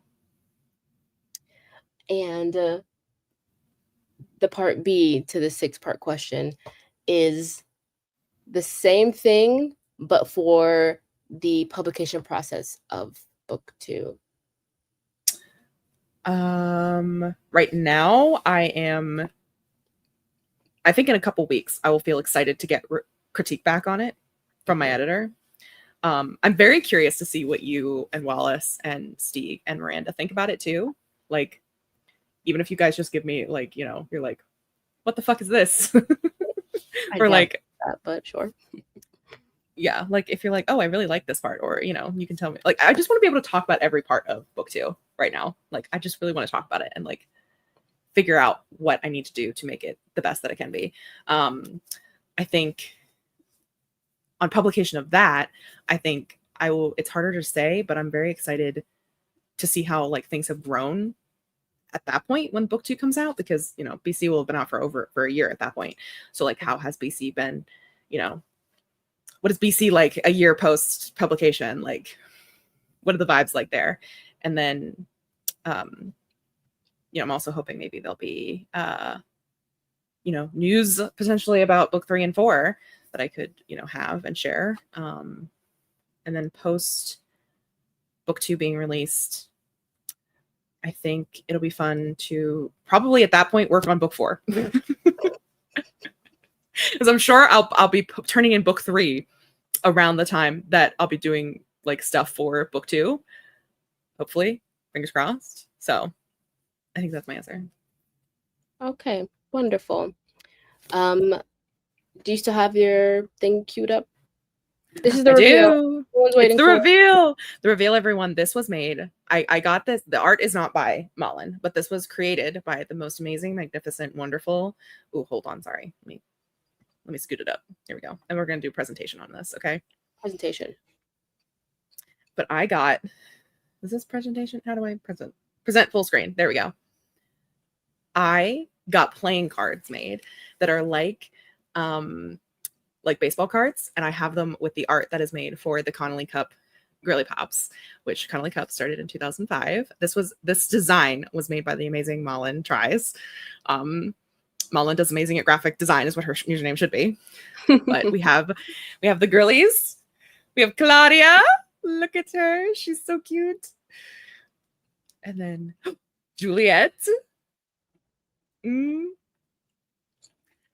and the part B to the 6-part question is the same thing, but for the publication process of book 2. Right now I think in a couple weeks I will feel excited to get critique back on it from my editor. I'm very curious to see what you and Wallace and Steve and Miranda think about it too. Like, even if you guys just give me like, you know, you're like, what the fuck is this? Or like that, but sure. Yeah, like if you're like, oh, I really like this part, or you know, you can tell me. Like, I just want to be able to talk about every part of book 2 right now. Like, I just really want to talk about it and like figure out what I need to do to make it the best that it can be. I think on publication of that, I think I will. It's harder to say, but I'm very excited to see how like things have grown at that point when book 2 comes out, because you know BC will have been out for a year at that point. So like, how has BC been? You know, what is BC like a year post publication? Like, what are the vibes like there? And then, you know, I'm also hoping maybe there'll be, you know, news potentially about book 3 and 4 that I could, you know, have and share. And then post book 2 being released, I think it'll be fun to probably at that point work on book 4. Because I'm sure I'll be turning in book 3 around the time that I'll be doing like stuff for book 2. Hopefully, fingers crossed. So I think that's my answer. Okay, wonderful. Do you still have your thing queued up? This is the reveal. Everyone's waiting it's the for reveal. The reveal, everyone. This was made. I got this. The art is not by Malin, but this was created by the most amazing, magnificent, wonderful. Oh, hold on. Sorry. Let me scoot it up. Here we go. And we're going to do a presentation on this. Okay. Presentation. But I got, is this presentation? How do I present full screen? There we go. I got playing cards made that are like baseball cards, and I have them with the art that is made for the Connolly Cup Girly Pops, which Connolly Cup started in 2005. This design was made by the amazing Malin Tries. Malin does amazing at graphic design, is what her username should be. But we have the girlies. We have Claudia. Look at her. She's so cute. And then Juliet. And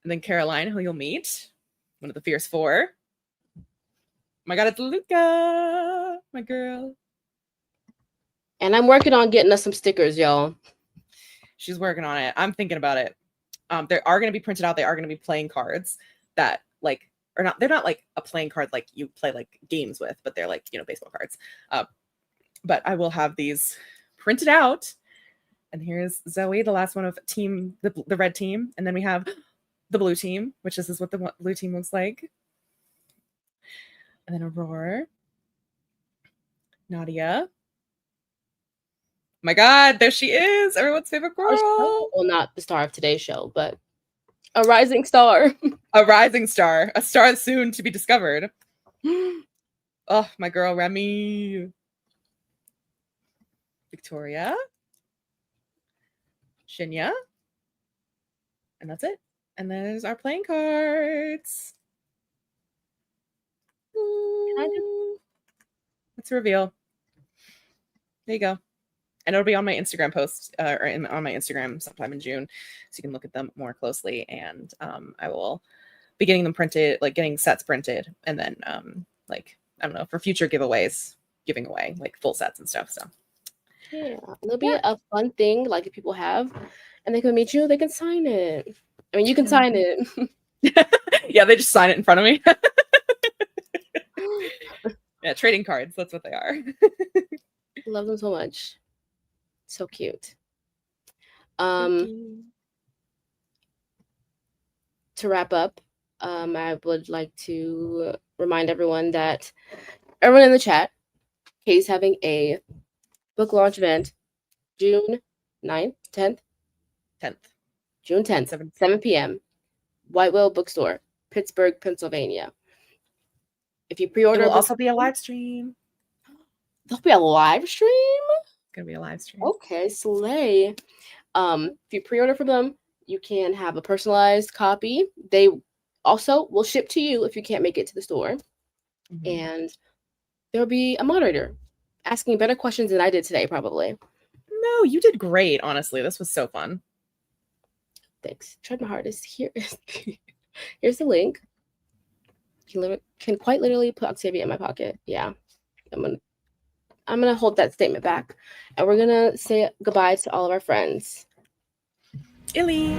then Caroline, who you'll meet. One of the Fierce Four. Oh my God, it's Luca, my girl. And I'm working on getting us some stickers, y'all. She's working on it. I'm thinking about it. They are going to be printed out. They are going to be playing cards that like or not. They're not like a playing card like you play like games with, but they're like, you know, baseball cards. But I will have these printed out. And here's Zoe, the last one of the red team, and then we have the blue team, which this is what the blue team looks like. And then Aurora, Nadia. My God, there she is, everyone's favorite girl. Well, not the star of today's show, but a rising star. A rising star, a star soon to be discovered. Oh, my girl Remy. Victoria. Shinya. And that's it. And there's our playing cards. Let's reveal. There you go. And it'll be on my Instagram post on my Instagram sometime in June. So you can look at them more closely. And I will be getting them printed, like getting sets printed. And then like, I don't know, for future giveaways, giving away like full sets and stuff. So yeah, it'll be a fun thing. Like if people have, and they can meet you, they can sign it. I mean, you can sign it. Yeah, they just sign it in front of me. Yeah, trading cards. That's what they are. Love them so much. So cute. To wrap up, I would like to remind everyone that everyone in the chat, Kay's having a book launch event June 9th, 10th? 10th. June 10th, 7 p.m. White Whale Bookstore, Pittsburgh, Pennsylvania. If you pre-order, it'll also be a live stream. There'll be a live stream? It's gonna be a live stream. Okay, slay. If you pre-order from them, you can have a personalized copy. They also will ship to you if you can't make it to the store. Mm-hmm. And there'll be a moderator asking better questions than I did today, probably. No, you did great, honestly. This was so fun. Thanks. Tried my hardest. Here's the link. Can quite literally put Octavia in my pocket. Yeah. I'm gonna hold that statement back. And we're gonna say goodbye to all of our friends. Illy.